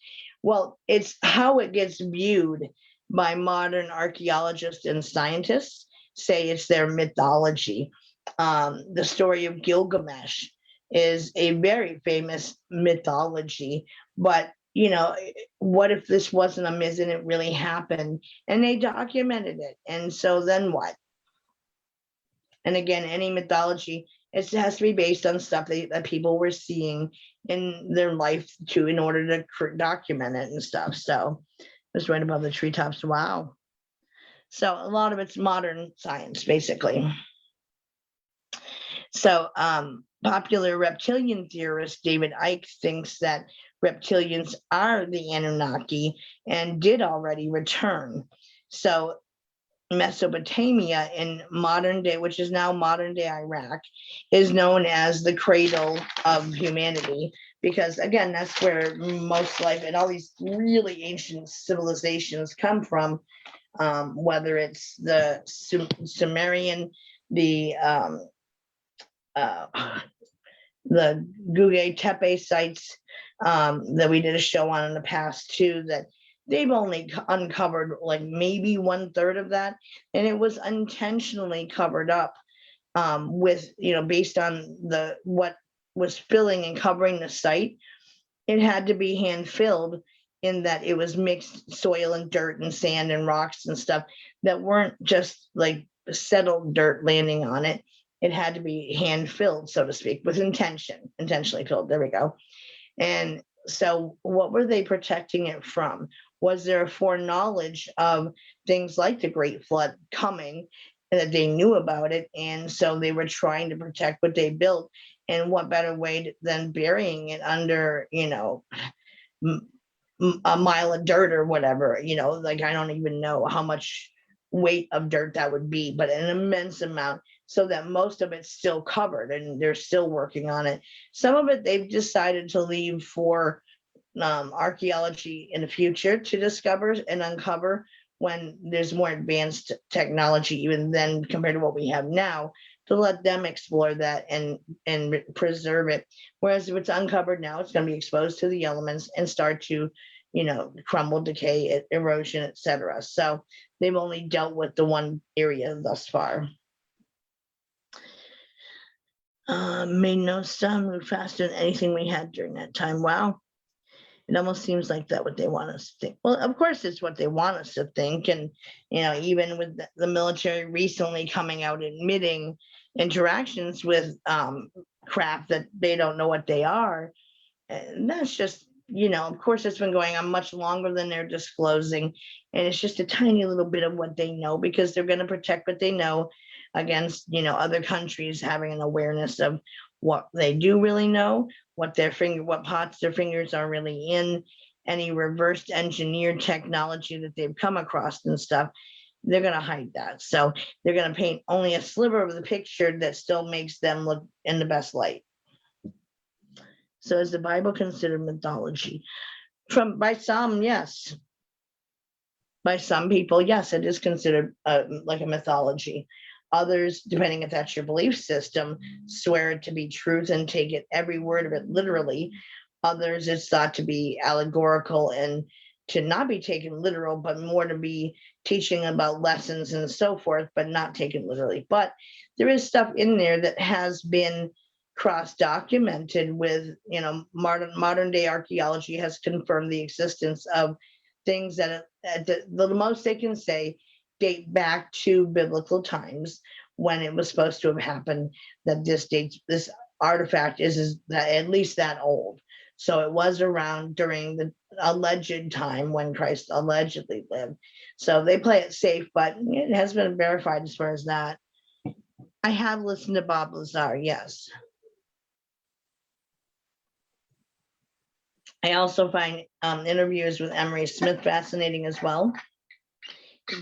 Well, it's how it gets viewed by modern archaeologists and scientists say it's their mythology. The story of Gilgamesh is a very famous mythology, but what if this wasn't a myth and it really happened and they documented it? And so then what? And again, any mythology, it has to be based on stuff that people were seeing in their life too, in order to document it and stuff. So it's right above the treetops. Wow. So a lot of it's modern science, basically. So popular reptilian theorist David Icke thinks that reptilians are the Anunnaki and did already return. So Mesopotamia in modern day, which is now modern day Iraq, is known as the Cradle of Humanity, because again, that's where most life and all these really ancient civilizations come from, whether it's the Sumerian, the Göbekli Tepe sites that we did a show on in the past too, that they've only uncovered like maybe 1/3 of that, and it was intentionally covered up with, based on what was filling and covering the site. It had to be hand filled, in that it was mixed soil and dirt and sand and rocks and stuff that weren't just like settled dirt landing on it. It had to be hand filled, so to speak, with intentionally filled. There we go. And so what were they protecting it from? Was there a foreknowledge of things like the Great Flood coming, and that they knew about it? And so they were trying to protect what they built. And what better way than burying it under, a mile of dirt or whatever, like I don't even know how much weight of dirt that would be, but an immense amount, so that most of it's still covered and they're still working on it. Some of it they've decided to leave for archaeology in the future to discover and uncover when there's more advanced technology even then compared to what we have now, to let them explore that and preserve it. Whereas if it's uncovered now, it's going to be exposed to the elements and start to crumble, decay, erosion, etc. So they've only dealt with the one area thus far. Made no sound, moved faster than anything we had during that time. Wow. It almost seems like that what they want us to think. Well, of course, it's what they want us to think. And, even with the military recently coming out admitting interactions with craft that they don't know what they are. And that's just, of course, it's been going on much longer than they're disclosing. And it's just a tiny little bit of what they know, because they're going to protect what they know against, other countries having an awareness of what they do really know, what pots their fingers are really in, any reversed engineered technology that they've come across and stuff. They're going to hide that. So they're going to paint only a sliver of the picture that still makes them look in the best light. So is the Bible considered mythology? By some, yes. By some people, yes, it is considered like a mythology. Others, depending if that's your belief system, swear it to be truth and take it, every word of it, literally. Others, it's thought to be allegorical and to not be taken literal, but more to be teaching about lessons and so forth, but not taken literally. But there is stuff in there that has been cross-documented with, modern day archaeology has confirmed the existence of things that the most they can say date back to biblical times, when it was supposed to have happened, that this artifact is that at least that old. So it was around during the alleged time when Christ allegedly lived. So they play it safe, but it has been verified as far as that. I have listened to Bob Lazar, yes. I also find interviews with Emery Smith fascinating as well.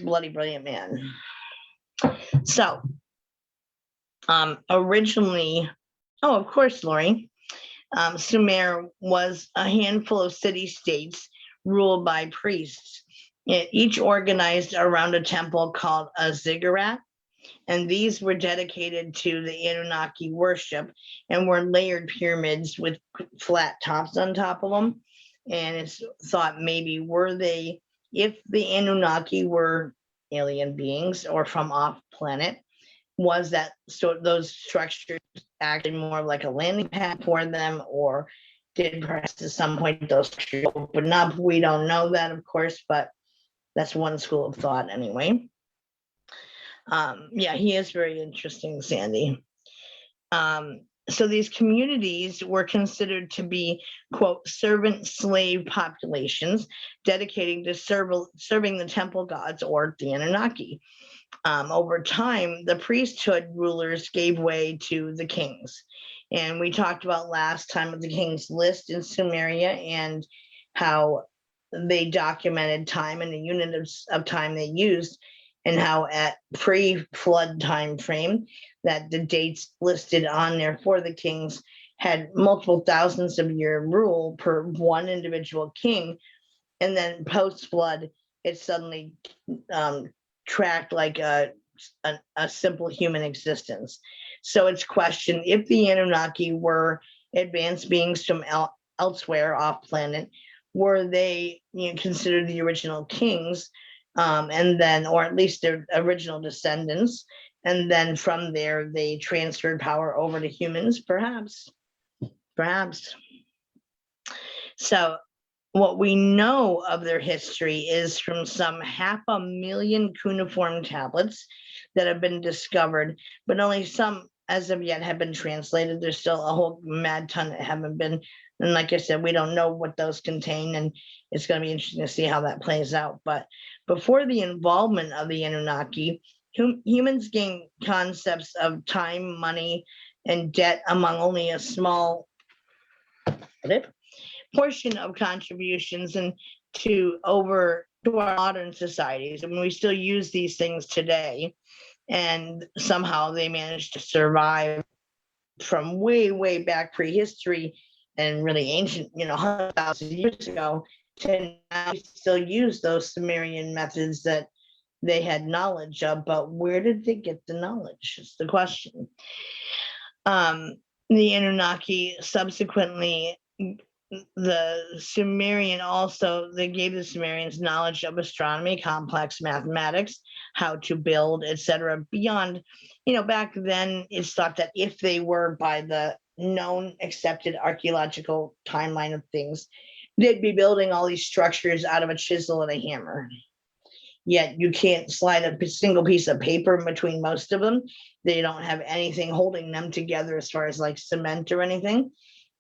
Bloody brilliant man. So originally, of course, Lori, Sumer was a handful of city-states ruled by priests, each organized around a temple called a ziggurat. And these were dedicated to the Anunnaki worship and were layered pyramids with flat tops on top of them. And it's thought maybe were they if the Anunnaki were alien beings or from off planet, was that so those structures actually more like a landing pad for them, or did perhaps at some point those structures open up? We don't know that, of course, but that's one school of thought anyway. Yeah, he is very interesting, Sandy. So these communities were considered to be, quote, servant slave populations dedicating to serving the temple gods or the Anunnaki. Over time, the priesthood rulers gave way to the kings. And we talked about last time with the king's list in Sumeria and how they documented time and the unit of time they used, and how at pre-flood time frame that the dates listed on there for the kings had multiple thousands of year rule per one individual king. And then post-flood, it suddenly tracked like a simple human existence. So it's questioned if the Anunnaki were advanced beings from elsewhere off planet, were they considered the original kings, and then, or at least their original descendants, and then from there they transferred power over to humans, perhaps. So what we know of their history is from some 500,000 cuneiform tablets that have been discovered, but only some as of yet have been translated. There's still a whole mad ton that haven't been. And like I said, we don't know what those contain, and it's going to be interesting to see how that plays out. But before the involvement of the Anunnaki, humans gained concepts of time, money, and debt among only a small portion of contributions and to our modern societies. I mean, we still use these things today, and somehow they managed to survive from way back prehistory and really ancient, 100,000 years ago, to now we still use those Sumerian methods that they had knowledge of. But where did they get the knowledge is the question. The Anunnaki subsequently, the Sumerian also, they gave the Sumerians knowledge of astronomy, complex mathematics, how to build, etc. Beyond, back then it's thought that if they were by the known accepted archaeological timeline of things, they'd be building all these structures out of a chisel and a hammer. Yet you can't slide a single piece of paper in between most of them. They don't have anything holding them together as far as like cement or anything.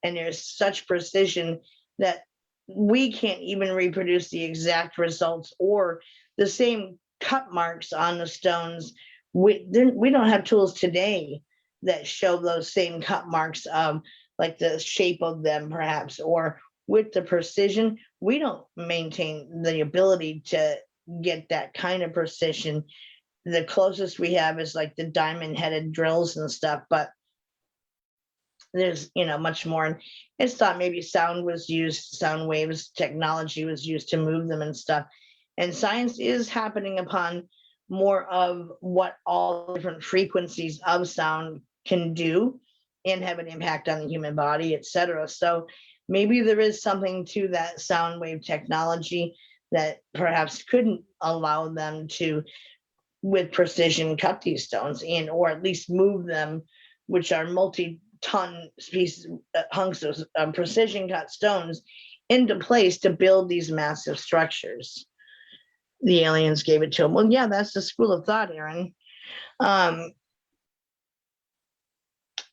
And there's such precision that we can't even reproduce the exact results or the same cut marks on the stones. We don't have tools today that show those same cut marks of like the shape of them perhaps, or with the precision. We don't maintain the ability to get that kind of precision. The closest we have is like the diamond headed drills and stuff, but there's much more. And it's thought maybe sound waves technology was used to move them and stuff. And science is happening upon more of what all different frequencies of sound can do and have an impact on the human body, etc. So maybe there is something to that sound wave technology that perhaps couldn't allow them to, with precision, cut these stones and or at least move them, which are multi-ton pieces, hunks of precision cut stones into place to build these massive structures. The aliens gave it to them. Well, yeah, that's the school of thought, Aaron.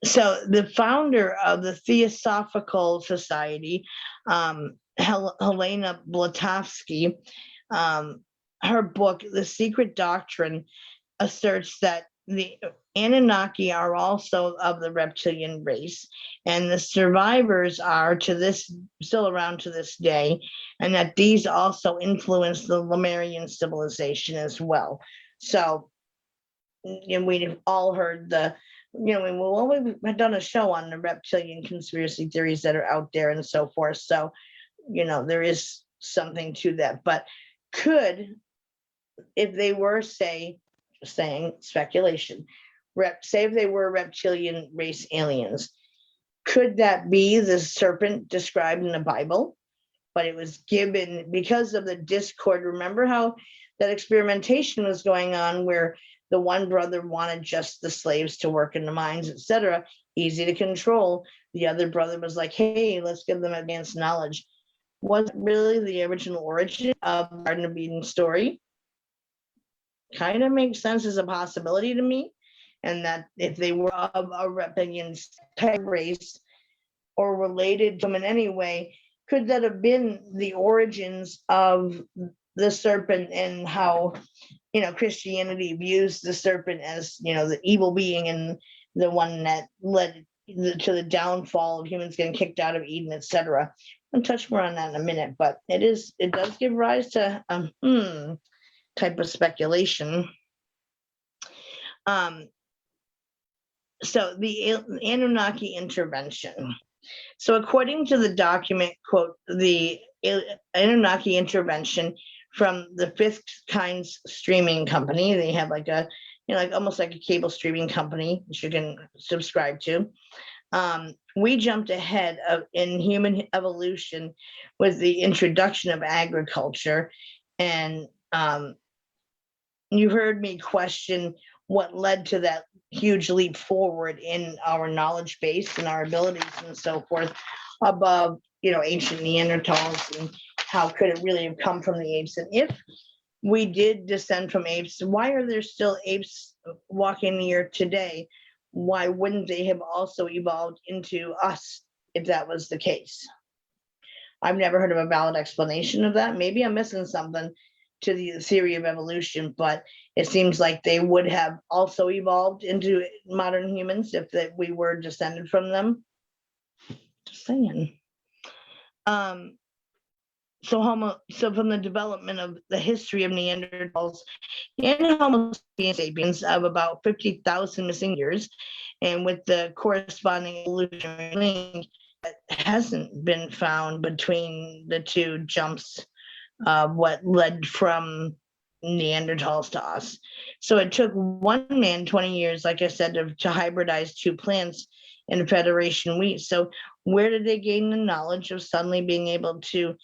So the founder of the Theosophical Society, Helena Blavatsky, her book, The Secret Doctrine, asserts that the Anunnaki are also of the reptilian race, and the survivors are still around to this day, and that these also influenced the Lemurian civilization as well. So, we've all heard we've done a show on the reptilian conspiracy theories that are out there and so forth. So, there is something to that. But if they were, saying speculation, say if they were reptilian race aliens, could that be the serpent described in the Bible? but it was given because of the discord. Remember how that experimentation was going on where the one brother wanted just the slaves to work in the mines, etc., easy to control. The other brother was like, hey, let's give them advanced knowledge. Was really the original origin of the Garden of Eden story? Kind of makes sense as a possibility to me. And that if they were of a reptilian type race or related to them in any way, could that have been the origins of the serpent and how, Christianity views the serpent as, the evil being and the one that led to the downfall of humans getting kicked out of Eden, etc. I'll touch more on that in a minute, but it does give rise to type of speculation. So the Annunaki Intervention. So according to the document, quote, the Annunaki Intervention from the Fifth Kinds streaming company, they have like a, like almost like a cable streaming company that you can subscribe to. We jumped ahead in human evolution with the introduction of agriculture. And you heard me question what led to that huge leap forward in our knowledge base and our abilities and so forth above, ancient Neanderthals, and how could it really have come from the apes? And if we did descend from apes, why are there still apes walking the earth today? Why wouldn't they have also evolved into us if that was the case? I've never heard of a valid explanation of that. Maybe I'm missing something to the theory of evolution, but it seems like they would have also evolved into modern humans if that we were descended from them. Just saying. So from the development of the history of Neanderthals and Homo sapiens of about 50,000 missing years, and with the corresponding evolutionary link that hasn't been found between the two jumps of what led from Neanderthals to us. So it took one man 20 years, like I said, to hybridize two plants in Federation wheat. So where did they gain the knowledge of suddenly being able to,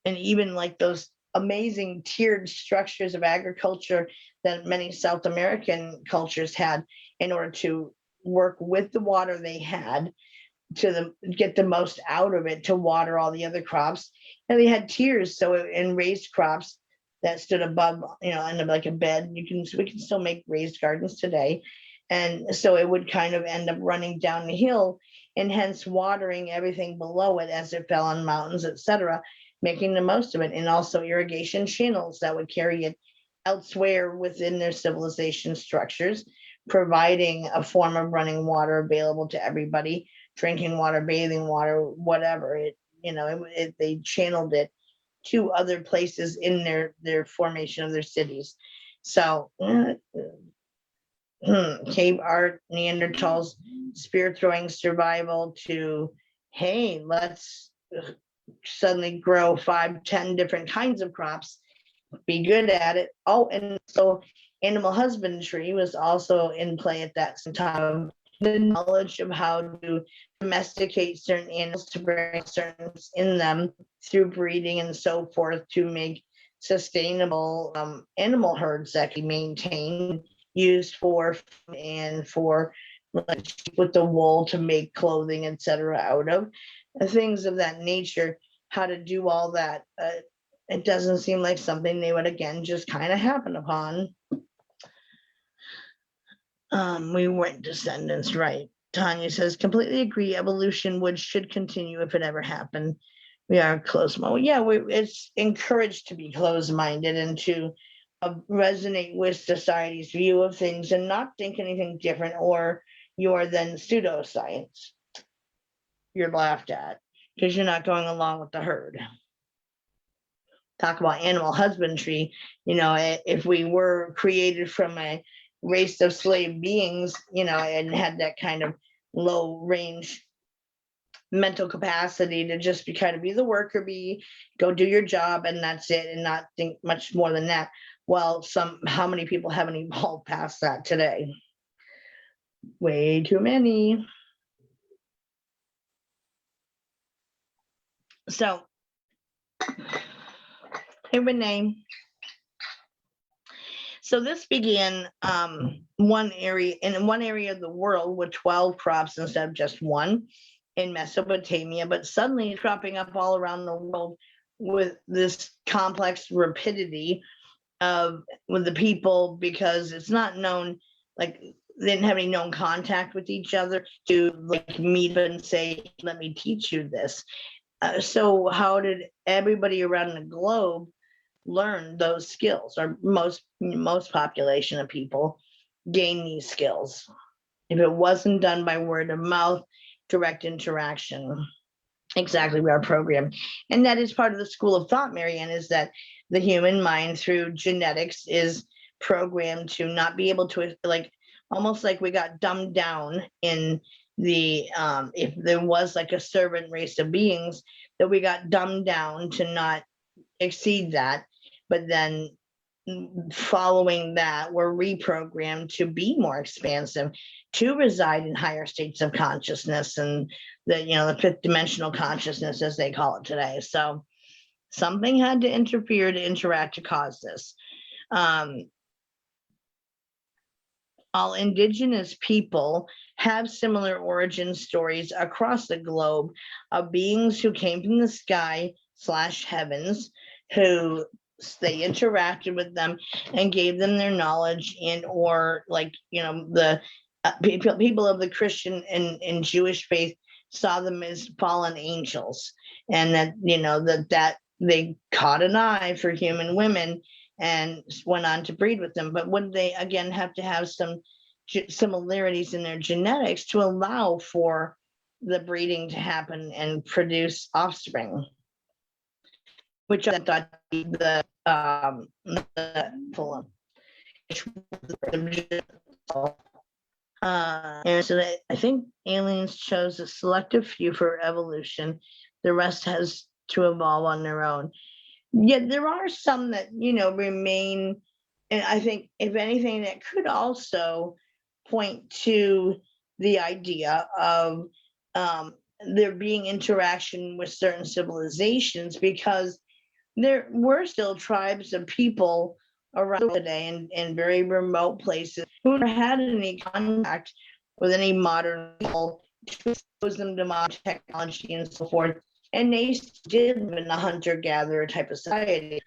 and even like those amazing tiered structures of agriculture that many South American cultures had in order to work with the water they had to get the most out of it to water all the other crops. And they had tiers, so in raised crops that stood above, under like a bed. We can still make raised gardens today. And so it would kind of end up running down the hill and hence watering everything below it as it fell on mountains, etc., making the most of it. And also irrigation channels that would carry it elsewhere within their civilization structures, providing a form of running water available to everybody, drinking water, bathing water, whatever. They channeled it to other places in their formation of their cities. So cave art, Neanderthals, spear throwing survival to, hey, let's suddenly grow 5-10 different kinds of crops, be good at it. Oh, and so animal husbandry was also in play at that time. The knowledge of how to domesticate certain animals to bring certain in them through breeding and so forth to make sustainable animal herds that can maintain, used for and for like, with the wool to make clothing, etc. out of things of that nature. How to do all that, it doesn't seem like something they would again just kind of happen upon. We weren't descendants, right? Tanya says, completely agree. Evolution should continue if it ever happened. We are closed-minded. Yeah, it's encouraged to be closed-minded and to resonate with society's view of things and not think anything different, or you're then pseudoscience. You're laughed at because you're not going along with the herd. Talk about animal husbandry. If we were created from a race of slave beings, and had that kind of low range mental capacity to just be the worker bee, go do your job and that's it, and not think much more than that. Well, how many people haven't evolved past that today? Way too many. So Hey, Renee. So this began in one area of the world with 12 crops instead of just one in Mesopotamia, but suddenly cropping up all around the world with this complex rapidity with the people, because it's not known, like they didn't have any known contact with each other to like meet and say, let me teach you this. So how did everybody around the globe learn those skills, or most population of people gain these skills, if it wasn't done by word of mouth, direct interaction? Exactly, we are programmed. And that is part of the school of thought, Marianne, is that the human mind through genetics is programmed to not be able to, like, almost like we got dumbed down in the if there was like a servant race of beings, that we got dumbed down to not exceed that. But then following that, we're reprogrammed to be more expansive, to reside in higher states of consciousness, and the fifth dimensional consciousness, as they call it today. So something had to interfere to interact to cause this. All indigenous people have similar origin stories across the globe of beings who came from the sky / heavens, who they interacted with them and gave them their knowledge, and or like the people of the Christian and Jewish faith saw them as fallen angels, and that that they caught an eye for human women and went on to breed with them. But would they again have to have some similarities in their genetics to allow for the breeding to happen and produce offspring, which I thought the and so I think aliens chose a selective few for evolution. The rest has to evolve on their own. Yet there are some that remain, and I think if anything that could also point to the idea of there being interaction with certain civilizations, because there were still tribes of people around today in very remote places who never had any contact with any modern people, to expose them to modern technology and so forth. And they did live in a hunter-gatherer type of society.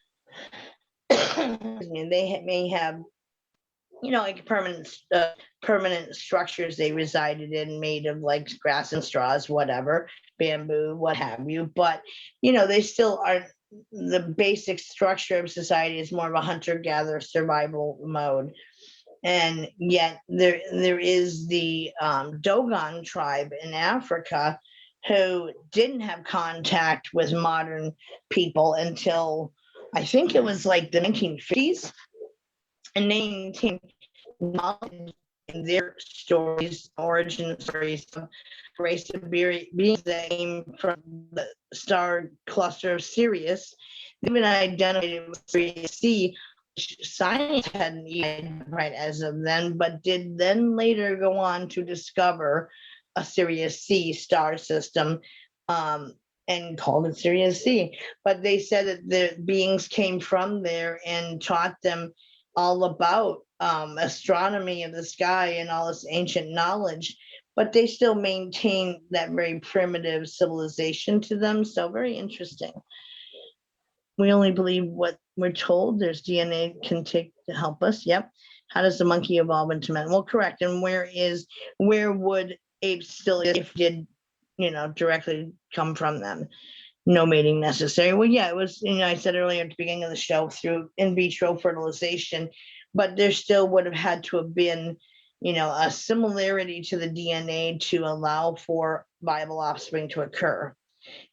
They may have, like permanent structures they resided in, made of like grass and straws, whatever, bamboo, what have you. But they still are. The basic structure of society is more of a hunter-gatherer survival mode. And yet there is the Dogon tribe in Africa who didn't have contact with modern people until I think it was like the 1950s, and they maintained knowledge in their stories, origin stories of race of beings that came from the star cluster of Sirius. They've been identified with Sirius C, which science hadn't identified as of then, but did then later go on to discover a Sirius C star system, and called it Sirius C. But they said that the beings came from there and taught them all about astronomy of the sky and all this ancient knowledge, but they still maintain that very primitive civilization to them. So very interesting. We only believe what we're told. There's DNA can take to help us. Yep. How does the monkey evolve into man? Well, correct. And where would apes still, if did, directly come from them? No mating necessary. Well, yeah, it was, I said earlier at the beginning of the show, through in vitro fertilization, but there still would have had to have been, a similarity to the DNA to allow for viable offspring to occur.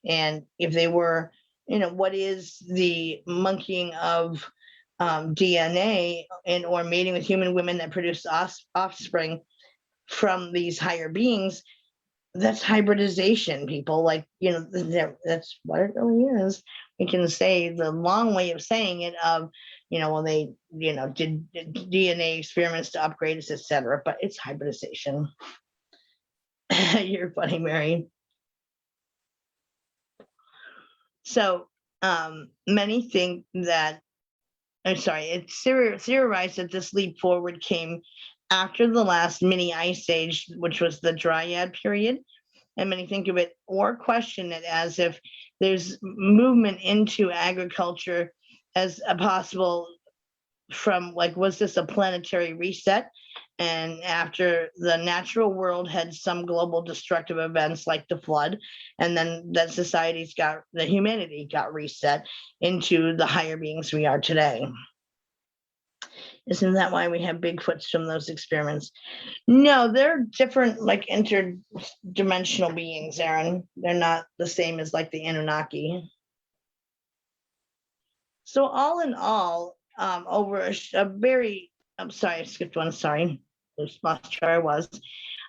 And if they were, what is the monkeying of DNA and or mating with human women that produce offspring from these higher beings? That's hybridization, people. Like, that's what it really is. We can say the long way of saying it of, well, they, did DNA experiments to upgrade us, etc. But it's hybridization. You're funny, Mary. So Many think that, it's theorized that this leap forward came after the last mini ice age, which was the Dryad period. And many think of it or question it as if there's movement into agriculture as a possible from, like, was this a planetary reset? And after the natural world had some global destructive events like the flood, and then that humanity got reset into the higher beings we are today. Isn't that why we have Bigfoots from those experiments? No, they're different, like interdimensional beings, Aaron. They're not the same as like the Anunnaki. So all in all, over a very, I'm sorry, I skipped one, sorry. Lost where I was.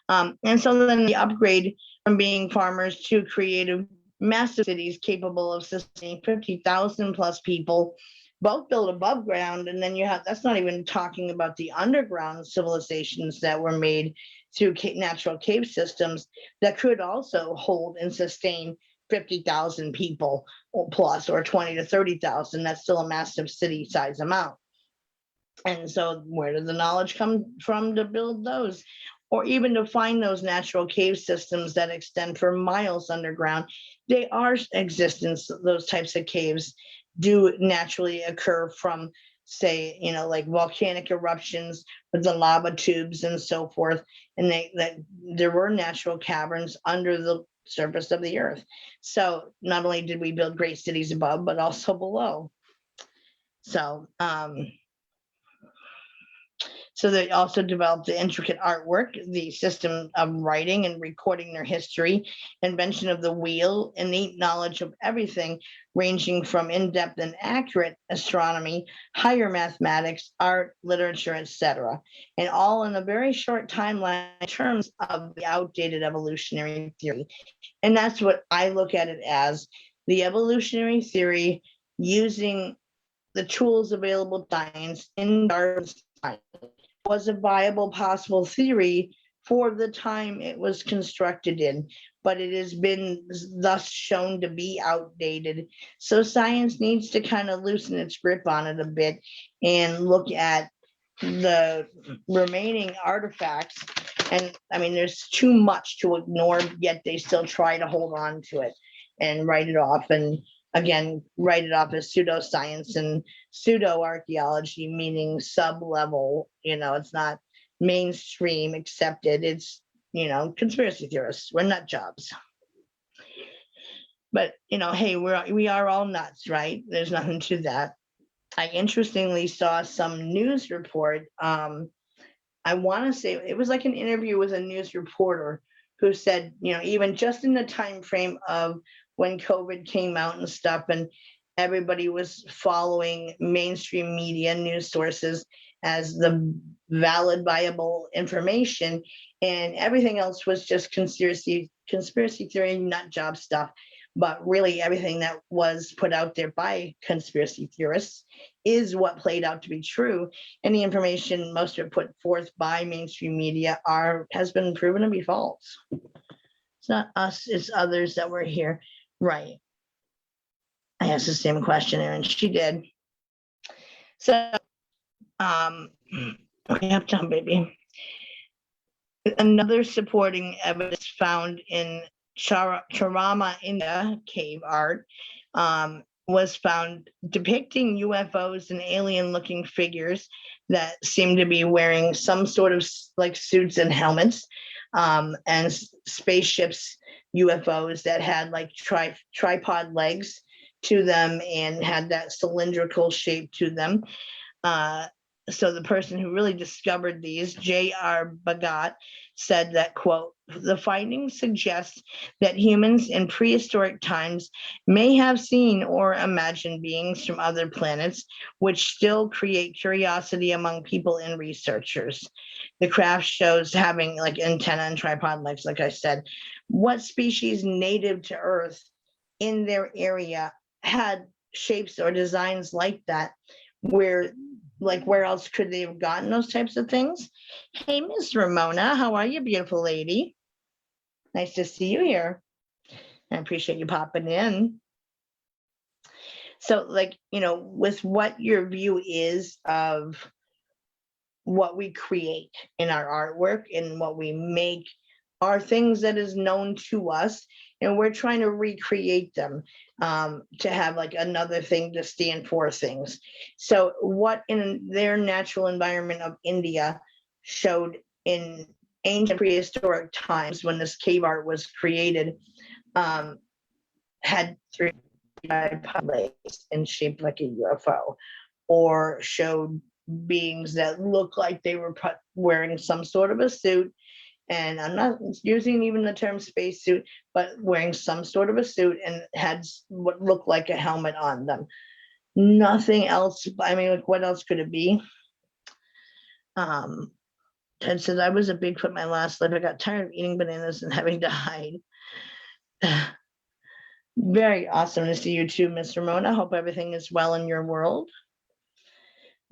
And so then the upgrade from being farmers to creative massive cities capable of sustaining 50,000 plus people, both built above ground. And then you have, that's not even talking about the underground civilizations that were made through natural cave systems that could also hold and sustain 50,000 people or plus, or 20 to 30,000. That's still a massive city size amount. And so where did the knowledge come from to build those? Or even to find those natural cave systems that extend for miles underground? They are existence, those types of caves do naturally occur from, say, like volcanic eruptions with the lava tubes and so forth. And that there were natural caverns under the surface of the earth. So not only did we build great cities above, but also below. So so they also developed the intricate artwork, the system of writing and recording their history, invention of the wheel, innate knowledge of everything, ranging from in-depth and accurate astronomy, higher mathematics, art, literature, etc. And all in a very short timeline in terms of the outdated evolutionary theory. And that's what I look at it as, the evolutionary theory using the tools available to science in Darwin's time was a viable possible theory for the time it was constructed in, but it has been thus shown to be outdated. So science needs to kind of loosen its grip on it a bit and look at the remaining artifacts. And I mean, there's too much to ignore, yet they still try to hold on to it and write it off. And again, write it off as pseudoscience and pseudo-archaeology, meaning sub-level, it's not mainstream accepted. It's, conspiracy theorists. We're nut jobs. But, hey, we are all nuts, right? There's nothing to that. I interestingly saw some news report. I want to say it was like an interview with a news reporter who said, even just in the time frame of when COVID came out and stuff, and everybody was following mainstream media news sources as the valid, viable information, and everything else was just conspiracy theory, nut job stuff. But really everything that was put out there by conspiracy theorists is what played out to be true. And the information, most of it put forth by mainstream media, has been proven to be false. It's not us, it's others that were here. Right. I asked the same question, Erin. She did. So, okay, uptown, baby. Another supporting evidence found in Charama, India cave art was found depicting UFOs and alien-looking figures that seem to be wearing some sort of like suits and helmets, and spaceships, UFOs that had like tripod legs to them and had that cylindrical shape to them. So the person who really discovered these, J.R. Bhagat, said that, quote, the findings suggest that humans in prehistoric times may have seen or imagined beings from other planets, which still create curiosity among people and researchers. The craft shows having like antenna and tripod legs, like I said. What species native to Earth in their area had shapes or designs like that, where else could they have gotten those types of things? Hey, Miss Ramona, how are you, beautiful lady? Nice to see you here. I appreciate you popping in. So like, with what your view is of what we create in our artwork and what we make are things that is known to us, and we're trying to recreate them, to have like another thing to stand for things. So what in their natural environment of India showed in ancient prehistoric times when this cave art was created, had three legs and shaped like a UFO, or showed beings that looked like they were wearing some sort of a suit. And I'm not using even the term spacesuit, but wearing some sort of a suit and had what looked like a helmet on them. Nothing else. I mean, like, what else could it be? And since I was a Bigfoot my last life, I got tired of eating bananas and having to hide. Very awesome to see you too, Miss Ramona. Hope everything is well in your world.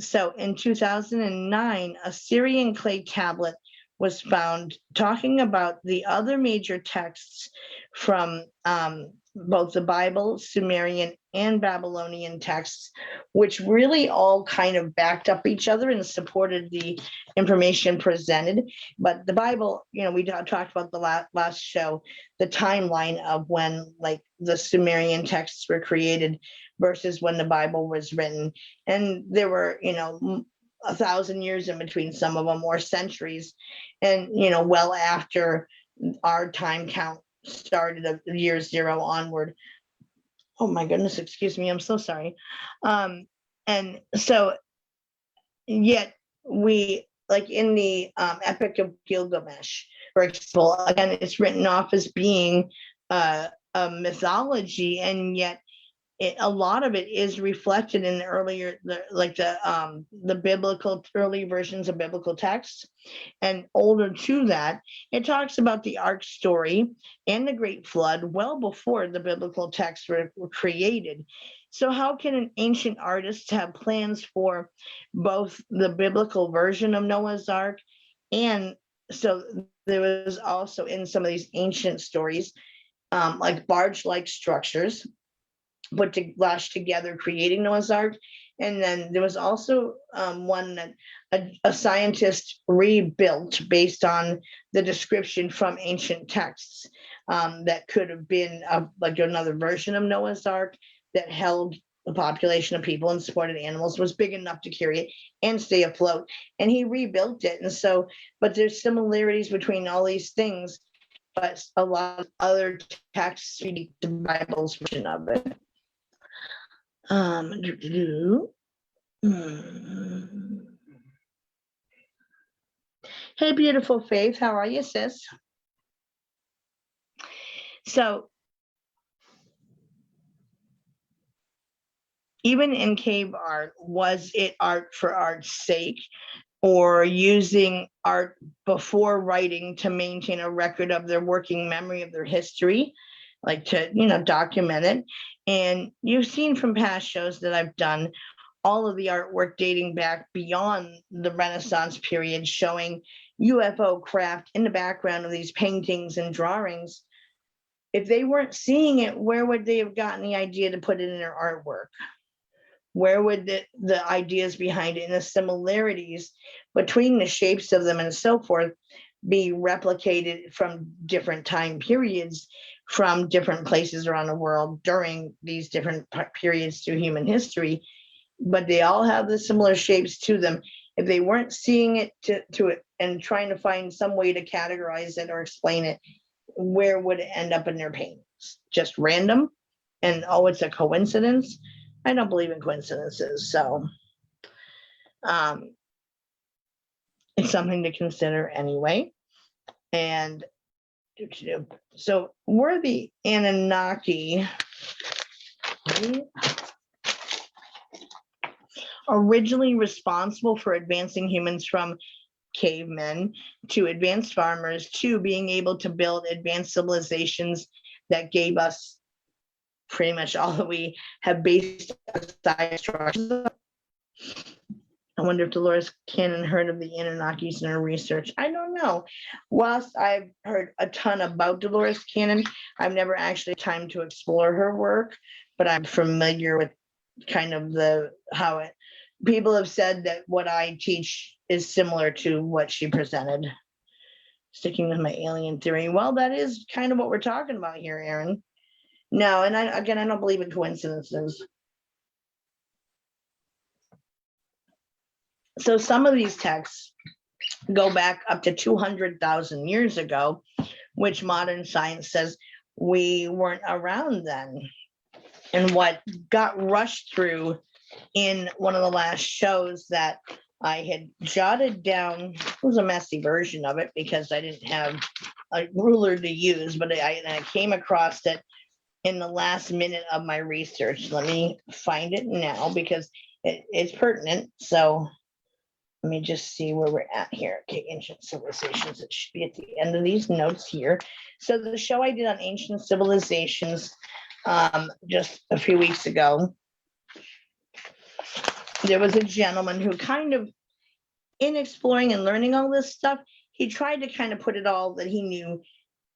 So in 2009, a Syrian clay tablet was found talking about the other major texts from both the Bible, Sumerian, and Babylonian texts, which really all kind of backed up each other and supported the information presented. But the Bible, we talked about the last show, the timeline of when like the Sumerian texts were created versus when the Bible was written. And there were, 1,000 years in between some of them, or centuries, and well after our time count started of year zero onward. Oh my goodness, excuse me, I'm so sorry. And so yet we, like in the Epic of Gilgamesh, for example, again, it's written off as being a mythology, and yet a lot of it is reflected in the earlier, the biblical, early versions of biblical texts. And older to that, it talks about the ark story and the great flood well before the biblical texts were created. So how can an ancient artist have plans for both the biblical version of Noah's Ark? And so there was also in some of these ancient stories, like barge-like structures put to lash together, creating Noah's Ark. And then there was also one that a scientist rebuilt based on the description from ancient texts, that could have been like another version of Noah's Ark that held a population of people and supported animals, was big enough to carry it and stay afloat. And he rebuilt it. And so, but there's similarities between all these things, but a lot of other texts read the Bible's version of it. Hey, beautiful Faith, how are you, sis? So even in cave art, was it art for art's sake, or using art before writing to maintain a record of their working memory of their history, like to, document it? And you've seen from past shows that I've done all of the artwork dating back beyond the Renaissance period, showing UFO craft in the background of these paintings and drawings. If they weren't seeing it, where would they have gotten the idea to put it in their artwork? Where would the ideas behind it and the similarities between the shapes of them and so forth be replicated from different time periods, from different places around the world during these different periods through human history? But they all have the similar shapes to them. If they weren't seeing it to it and trying to find some way to categorize it or explain it, where would it end up in their paintings? Just random? And oh, it's a coincidence? I don't believe in coincidences. So it's something to consider anyway. And so were the Anunnaki originally responsible for advancing humans from cavemen to advanced farmers to being able to build advanced civilizations that gave us pretty much all that we have based aside structures? I wonder if Dolores Cannon heard of the Anunnakis in her research. I don't know. Whilst I've heard a ton about Dolores Cannon, I've never actually had time to explore her work, but I'm familiar with kind of how it, people have said that what I teach is similar to what she presented. Sticking with my alien theory. Well, that is kind of what we're talking about here, Aaron. No, and I don't believe in coincidences. So some of these texts go back up to 200,000 years ago, which modern science says we weren't around then. And what got rushed through in one of the last shows that I had jotted down, it was a messy version of it because I didn't have a ruler to use, but I came across it in the last minute of my research. Let me find it now because it's pertinent. So let me just see where we're at here. Okay, ancient civilizations. It should be at the end of these notes here. So the show I did on ancient civilizations just a few weeks ago, there was a gentleman who kind of, in exploring and learning all this stuff, he tried to kind of put it all that he knew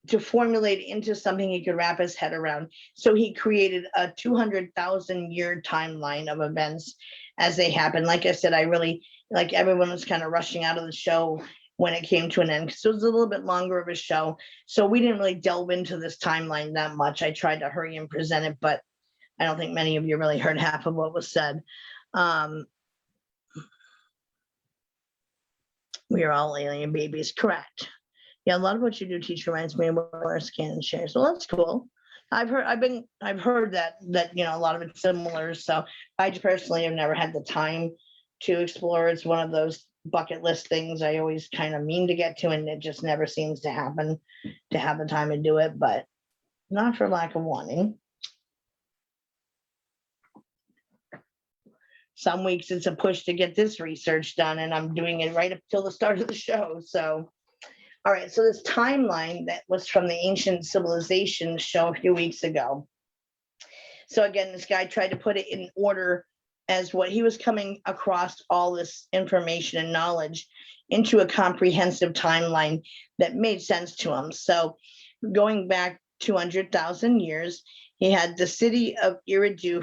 to formulate into something he could wrap his head around. So he created a 200,000 year timeline of events as they happened. Like I said, I really, like, everyone was kind of rushing out of the show when it came to an end because it was a little bit longer of a show. So we didn't really delve into this timeline that much. I tried to hurry and present it, but I don't think many of you really heard half of what was said. We are all alien babies, correct? Yeah, a lot of what you do teach reminds me of what Morris Cannon shares. Well, that's cool. I've heard that a lot of it's similar. So I personally have never had the time to explore. It's one of those bucket list things I always kind of mean to get to, and it just never seems to happen to have the time to do it, but not for lack of wanting. Some weeks it's a push to get this research done, and I'm doing it right up till the start of the show. So, all right, so this timeline that was from the Ancient Civilization show a few weeks ago. So again, this guy tried to put it in order as what he was coming across all this information and knowledge into a comprehensive timeline that made sense to him. So going back 200,000 years, he had the city of Eridu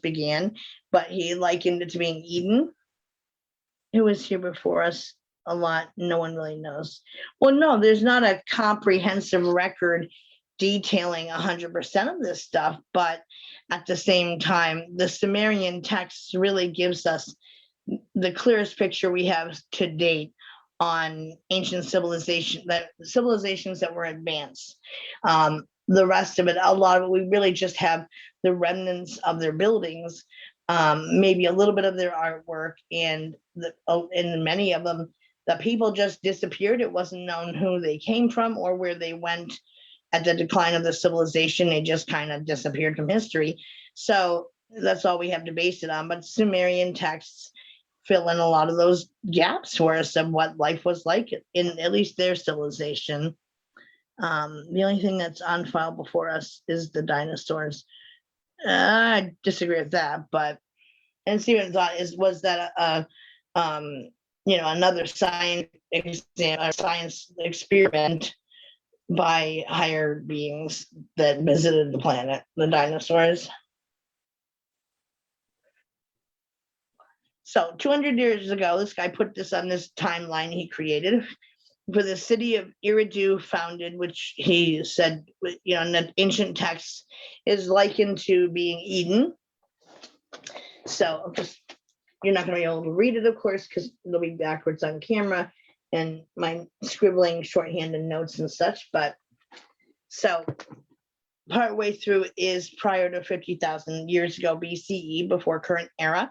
began, but he likened it to being Eden. Who was here before us a lot? No one really knows. Well, no, there's not a comprehensive record detailing 100% of this stuff, but at the same time, the Sumerian text really gives us the clearest picture we have to date on ancient civilizations that were advanced. The rest of it, a lot of it, we really just have the remnants of their buildings, maybe a little bit of their artwork, and in many of them, the people just disappeared. It wasn't known who they came from or where they went at the decline of the civilization. They just kind of disappeared from history. So that's all we have to base it on. But Sumerian texts fill in a lot of those gaps for us of what life was like in at least their civilization. The only thing that's on file before us is the dinosaurs. I disagree with that, but and Stephen thought was that another science experiment by higher beings that visited the planet, the dinosaurs. So 200 years ago, this guy put this on this timeline he created for the city of Eridu founded, which he said, in the ancient texts is likened to being Eden. So you're not going to be able to read it, of course, because it'll be backwards on camera and my scribbling shorthand and notes and such. But so partway through is prior to 50,000 years ago BCE, before current era.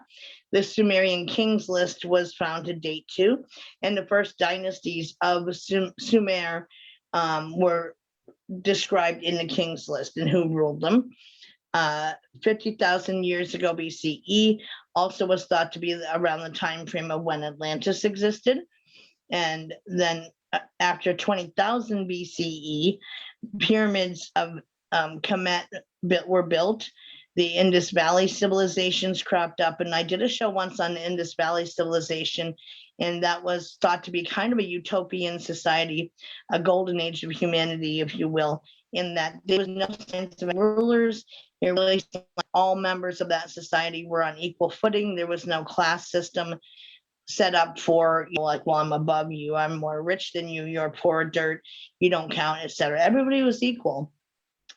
The Sumerian kings list was found to date to, and the first dynasties of Sumer were described in the kings list and who ruled them. 50,000 years ago BCE also was thought to be around the time frame of when Atlantis existed. And then after 20,000 BCE, pyramids of Kemet were built. The Indus Valley civilizations cropped up, and I did a show once on the Indus Valley civilization, and that was thought to be kind of a utopian society, a golden age of humanity, if you will, in that there was no sense of rulers. It really seemed like all members of that society were on equal footing. There was no class system set up for, like, well, I'm above you, I'm more rich than you, you're poor dirt, you don't count, etc. Everybody was equal.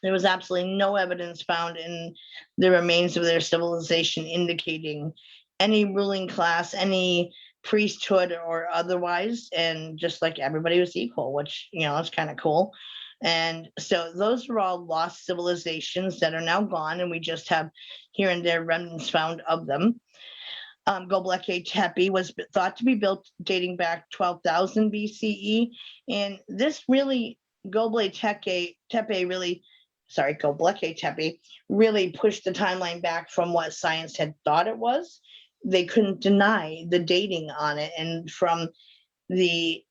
There was absolutely no evidence found in the remains of their civilization indicating any ruling class, any priesthood or otherwise, and just like everybody was equal, which, is kind of cool. And so those were all lost civilizations that are now gone, and we just have here and there remnants found of them. Göbekli Tepe was thought to be built dating back 12,000 BCE, and this really, Göbekli Tepe really pushed the timeline back from what science had thought it was. They couldn't deny the dating on it, and from the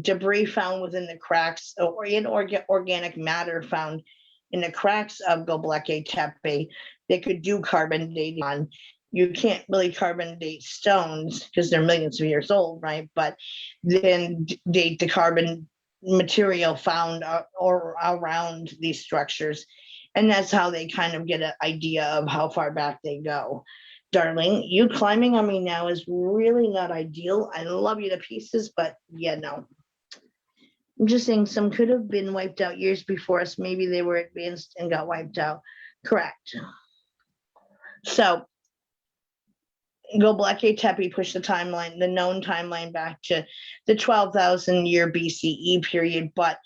debris found within the cracks, or organic matter found in the cracks of Göbekli Tepe, they could do carbon dating on. You can't really carbon date stones because they're millions of years old, right? But then date the carbon material found or around these structures. And that's how they kind of get an idea of how far back they go. Darling, you climbing on me now is really not ideal. I love you to pieces, but yeah, no. I'm just saying some could have been wiped out years before us. Maybe they were advanced and got wiped out. Correct. So Göbekli Tepe pushed the known timeline back to the 12,000 year BCE period, but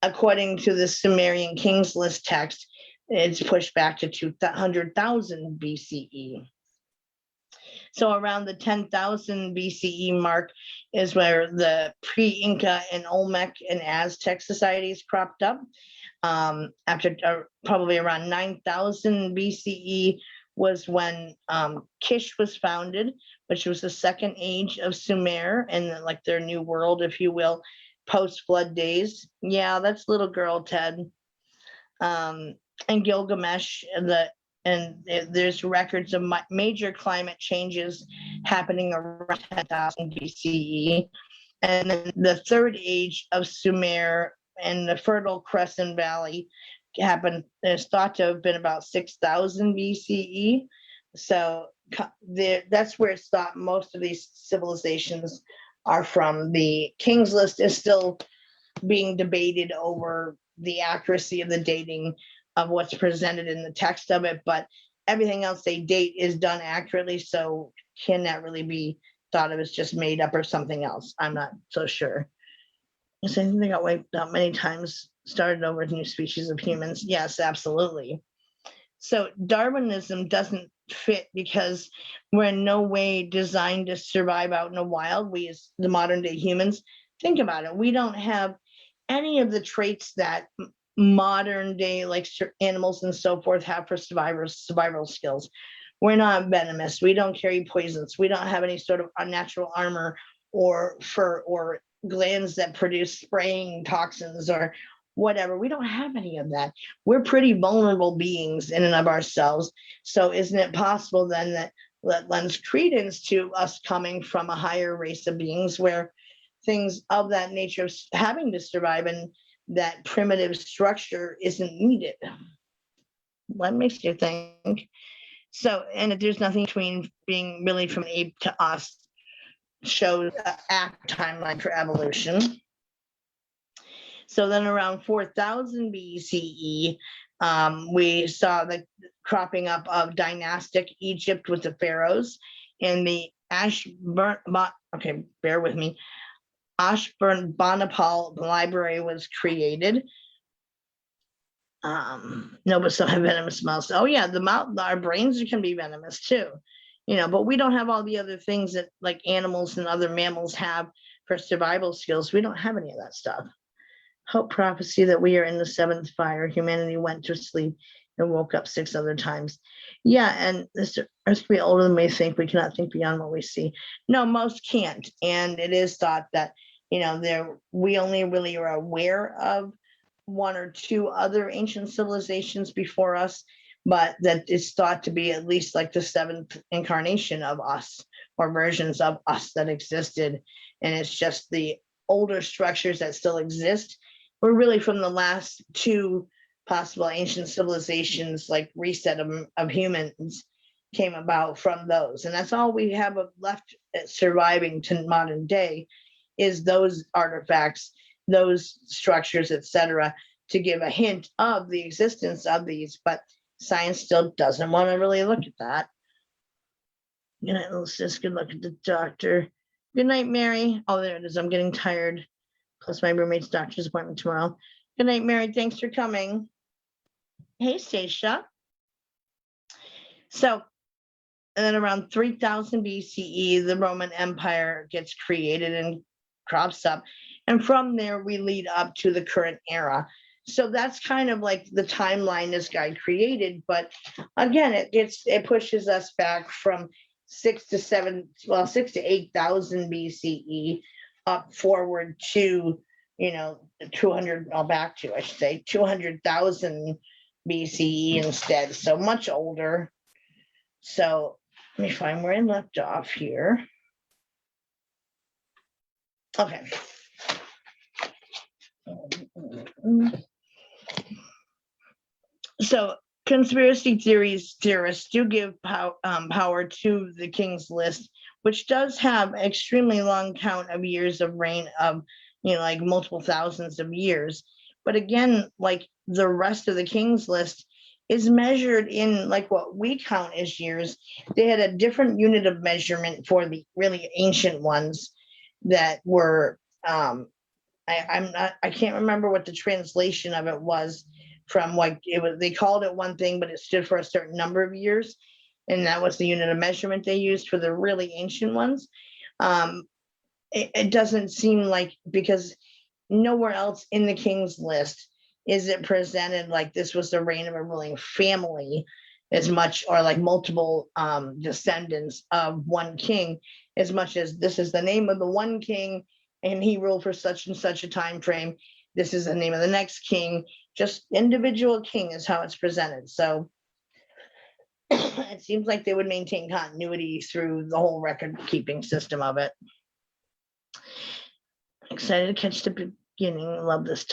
according to the Sumerian King's List text, it's pushed back to 200,000 BCE. So around the 10,000 BCE mark is where the pre-Inca and Olmec and Aztec societies cropped up. After probably around 9,000 BCE was when Kish was founded, which was the second age of Sumer and like their new world, if you will, post-flood days. Yeah, that's little girl Ted. And Gilgamesh, there's records of major climate changes happening around 10,000 BCE. And then the third age of Sumer and the Fertile Crescent Valley happened, is thought to have been about 6,000 BCE. So that's where it's thought most of these civilizations are from. The King's List is still being debated over the accuracy of the dating of what's presented in the text of it, but everything else they date is done accurately, so can that really be thought of as just made up or something else? I'm not so sure. I think they got wiped out many times, started over with new species of humans. Yes, absolutely. So Darwinism doesn't fit because we're in no way designed to survive out in the wild. We, as the modern day humans, think about it. We don't have any of the traits that modern day like animals and so forth have for survival skills. We're not venomous. We don't carry poisons. We don't have any sort of unnatural armor or fur or glands that produce spraying toxins or whatever. We don't have any of that. We're pretty vulnerable beings in and of ourselves. So isn't it possible then that lends credence to us coming from a higher race of beings where things of that nature of having to survive and that primitive structure isn't needed? What makes you think? So, and if there's nothing between being really from an ape to us, shows an act timeline for evolution. So then around 4,000 BCE, we saw the cropping up of dynastic Egypt with the pharaohs, and the bear with me, Ashurbanipal library was created. No, but still have venomous mouths. Oh yeah, our brains can be venomous too, but we don't have all the other things that like animals and other mammals have for survival skills. We don't have any of that stuff. Hope prophecy that we are in the seventh fire. Humanity went to sleep and woke up 6 other times. Yeah, and this earth can be older than we think. We cannot think beyond what we see. No, most can't. And it is thought that, we only really are aware of 1 or 2 other ancient civilizations before us, but that it's thought to be at least like the 7th incarnation of us or versions of us that existed. And it's just the older structures that still exist we're really from the last two possible ancient civilizations, like reset of humans, came about from those. And that's all we have left surviving to modern day, is those artifacts, those structures, etc., to give a hint of the existence of these. But science still doesn't want to really look at that. Good night, little sis. Good luck at the doctor. Good night, Mary. Oh, there it is. I'm getting tired. Plus my roommate's doctor's appointment tomorrow. Good night, Mary. Thanks for coming. Hey, Stacia. So, and then around 3000 BCE, the Roman Empire gets created and crops up. And from there, we lead up to the current era. So that's kind of like the timeline this guy created. But again, it pushes us back from 6 to 8,000 BCE up forward to, 200, back to, I should say, 200,000 BCE instead. So much older. So let me find where I left off here. Okay. So conspiracy theorists do give power to the King's List, which does have extremely long count of years of reign of, like multiple thousands of years. But again, like the rest of the King's List is measured in like what we count as years. They had a different unit of measurement for the really ancient ones that were, I can't remember what the translation of it was. From like they called it one thing, but it stood for a certain number of years, and that was the unit of measurement they used for the really ancient ones. It doesn't seem like, because nowhere else in the King's List is it presented like this was the reign of a ruling family as much, or like multiple descendants of one king, as much as this is the name of the one king and he ruled for such and such a time frame. This is the name of the next king. Just individual king is how it's presented. So it seems like they would maintain continuity through the whole record keeping system of it. Excited to catch the beginning. Love this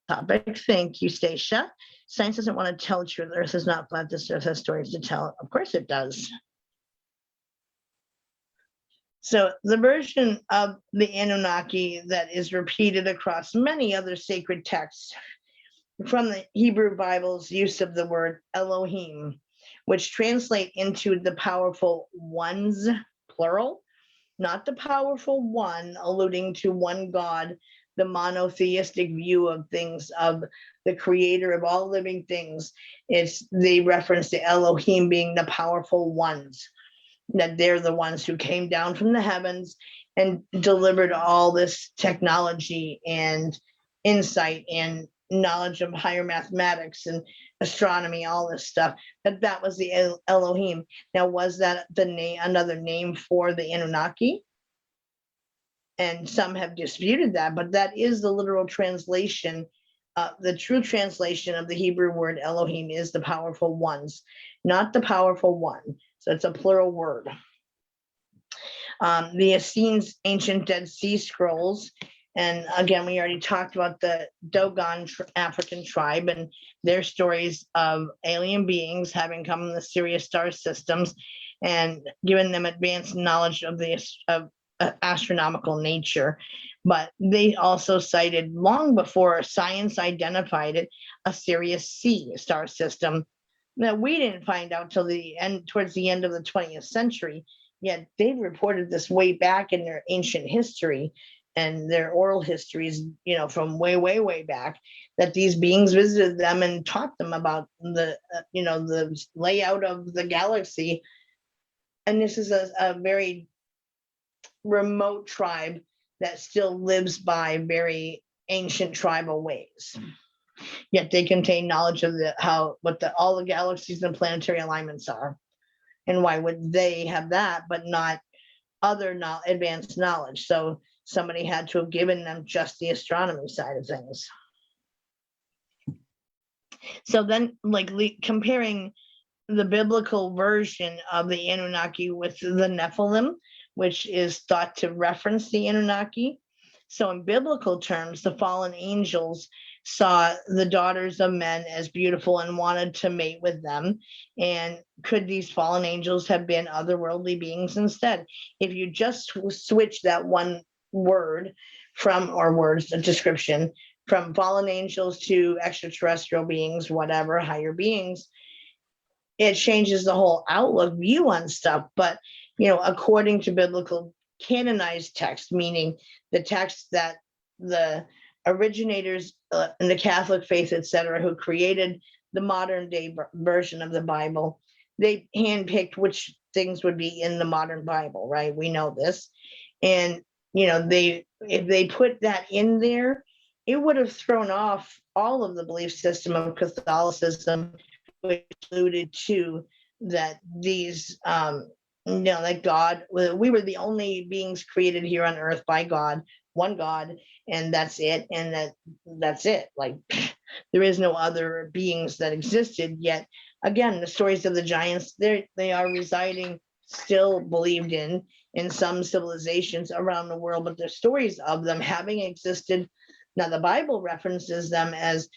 topic. Thank you, Stacia. Science doesn't want to tell the truth. The Earth is not flat. This Earth has stories to tell. Of course it does. So the version of the Anunnaki that is repeated across many other sacred texts from the Hebrew Bible's use of the word Elohim, which translate into the powerful ones, plural, not the powerful one, alluding to one God, the monotheistic view of things, of the creator of all living things. They reference the Elohim being the powerful ones, that they're the ones who came down from the heavens and delivered all this technology and insight and knowledge of higher mathematics and astronomy, all this stuff, that was the Elohim. Now, was that the name, another name for the Anunnaki? And some have disputed that, but that is the literal translation. The true translation of the Hebrew word Elohim is the powerful ones, not the powerful one. So it's a plural word. The Essenes ancient Dead Sea Scrolls, and again, we already talked about the Dogon African tribe and their stories of alien beings having come in the Sirius star systems and given them advanced knowledge of the astronomical nature. But they also cited, long before science identified it, a Sirius C star system that we didn't find out till the end, towards the end of the 20th century. Yet they reported this way back in their ancient history and their oral histories, from way, way, way back, that these beings visited them and taught them about the, the layout of the galaxy. And this is a very remote tribe that still lives by very ancient tribal ways. Yet they contain knowledge of all the galaxies and planetary alignments are. And why would they have that, but not other advanced knowledge? So somebody had to have given them just the astronomy side of things. So then, comparing the biblical version of the Anunnaki with the Nephilim, which is thought to reference the Anunnaki. So in biblical terms, the fallen angels saw the daughters of men as beautiful and wanted to mate with them. And could these fallen angels have been otherworldly beings instead? If you just switch that one word from, or words, a description, from fallen angels to extraterrestrial beings, whatever, higher beings, it changes the whole outlook view on stuff. But, according to biblical canonized text, meaning the text that the originators in the Catholic faith, etc., who created the modern day version of the Bible, they handpicked which things would be in the modern Bible, right? We know this. And, if they put that in there, it would have thrown off all of the belief system of Catholicism, which alluded to that these, that God, we were the only beings created here on earth by God, one God, and that's it. And that's it. Like, there is no other beings that existed yet. Again, the stories of the giants, they are residing, still believed in some civilizations around the world, but the stories of them having existed. Now, the Bible references them as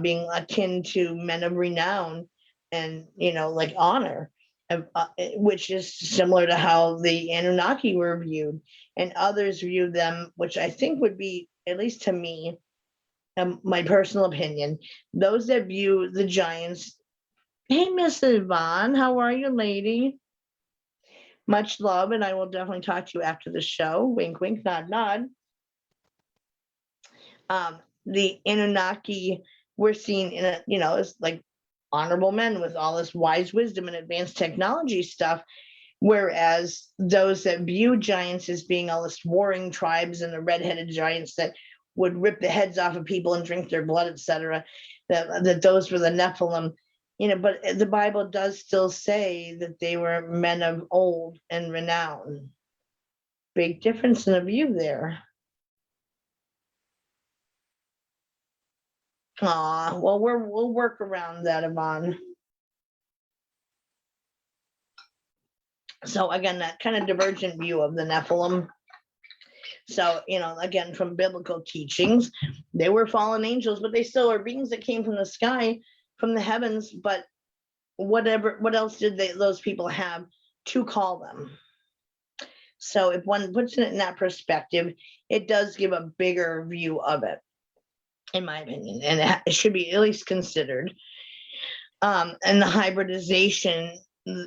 being akin to men of renown and, like honor, which is similar to how the Anunnaki were viewed. And others view them, which I think would be, at least to me, my personal opinion, those that view the giants. Hey, Miss Yvonne, how are you, lady? Much love, and I will definitely talk to you after the show. Wink, wink, nod, nod. The Anunnaki were seen in as like honorable men with all this wise wisdom and advanced technology stuff, whereas those that view giants as being all this warring tribes and the red-headed giants that would rip the heads off of people and drink their blood, etc., that those were the Nephilim. But the Bible does still say that they were men of old and renown. Big difference in the view there. Well, we'll work around that, Yvonne. So again, that kind of divergent view of the Nephilim. So, again, from biblical teachings, they were fallen angels, but they still are beings that came from the sky, from the heavens. But what else did those people have to call them? So if one puts it in that perspective, it does give a bigger view of it, in my opinion, and it should be at least considered. And the hybridization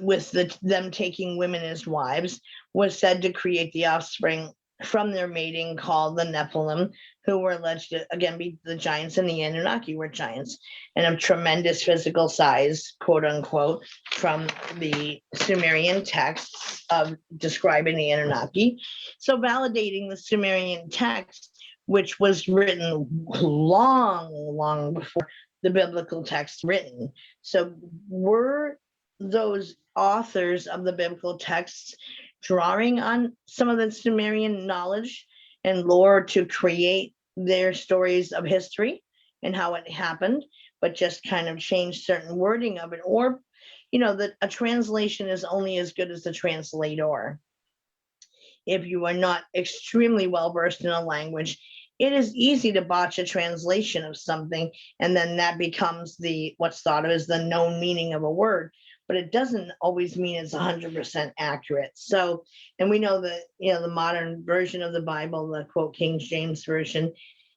with them taking women as wives was said to create the offspring from their mating called the Nephilim, who were alleged to, again, be the giants, and the Anunnaki were giants and of tremendous physical size, quote unquote, from the Sumerian texts of describing the Anunnaki. So validating the Sumerian text, which was written long before the biblical text written. So were those authors of the biblical texts drawing on some of the Sumerian knowledge and lore to create their stories of history and how it happened, but just kind of change certain wording of it? Or, that a translation is only as good as the translator. If you are not extremely well versed in a language, it is easy to botch a translation of something, and then that becomes what's thought of as the known meaning of a word, but it doesn't always mean it's 100% accurate. So, and we know that, the modern version of the Bible, the quote King James Version,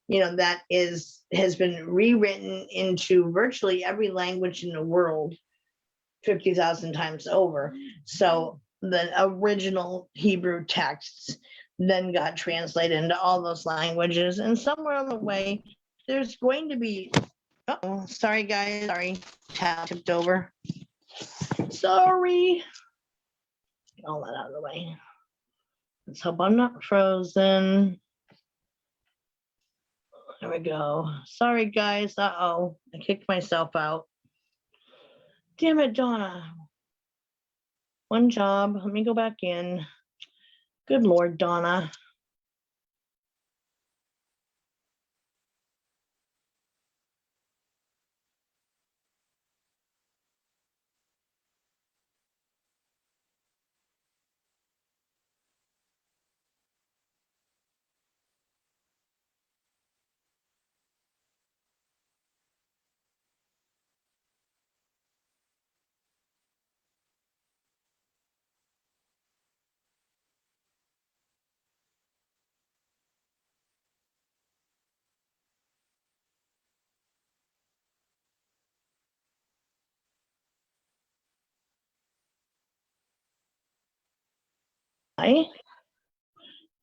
that has been rewritten into virtually every language in the world 50,000 times over. So the original Hebrew texts then got translated into all those languages, and somewhere on the way there's going to be, sorry guys, sorry, tab tipped over, sorry, all that out of the way. Let's hope I'm not frozen. There we go. Sorry guys, I kicked myself out. Damn it, Donna. One job, let me go back in. Good Lord, Donna.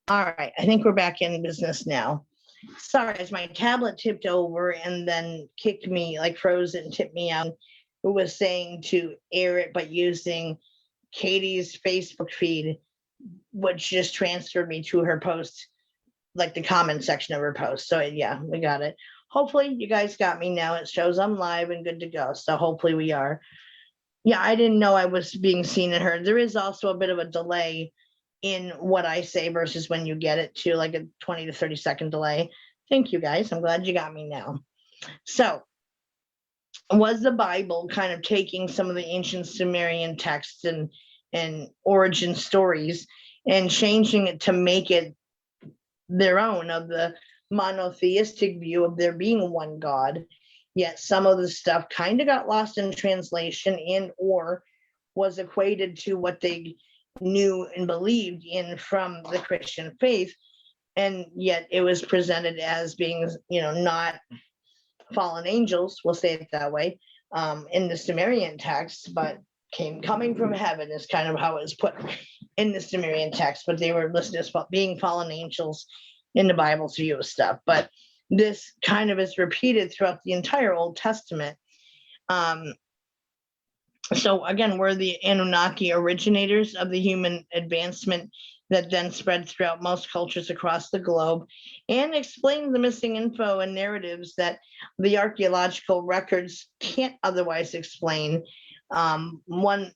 All right, I think we're back in business now. Sorry, as my tablet tipped over and then kicked me, like froze it and tipped me out. Who was saying to air it, but using Katie's Facebook feed, which just transferred me to her post, like the comment section of her post. So yeah, we got it. Hopefully you guys got me now. It shows I'm live and good to go. So hopefully we are. Yeah, I didn't know I was being seen and heard. There is also a bit of a delay in what I say versus when you get it to, like a 20 to 30 second delay. Thank you guys. I'm glad you got me now. So was the Bible kind of taking some of the ancient Sumerian texts and origin stories and changing it to make it their own, of the monotheistic view of there being one God, yet some of the stuff kind of got lost in translation and or was equated to what they knew and believed in from the Christian faith, and yet it was presented as being, not fallen angels, we'll say it that way, in the Sumerian text, but coming from heaven is kind of how it was put in the Sumerian text, but they were listed as being fallen angels in the Bible's view of stuff. But this kind of is repeated throughout the entire Old Testament. So again, we're the Anunnaki originators of the human advancement that then spread throughout most cultures across the globe, and explain the missing info and narratives that the archaeological records can't otherwise explain. One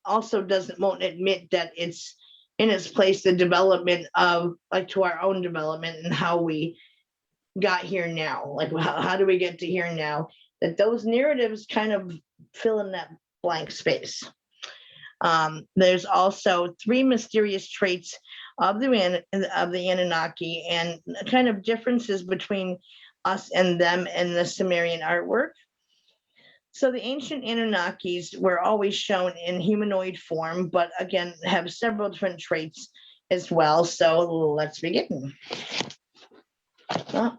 also won't admit that it's in its place the development of, like, to our own development and how we got here now. Like, how do we get to here now? That those narratives kind of fill in that blank space. There's also 3 mysterious traits of the Anunnaki and kind of differences between us and them in the Sumerian artwork. So the ancient Anunnakis were always shown in humanoid form, but again, have several different traits as well. So let's begin. Oh,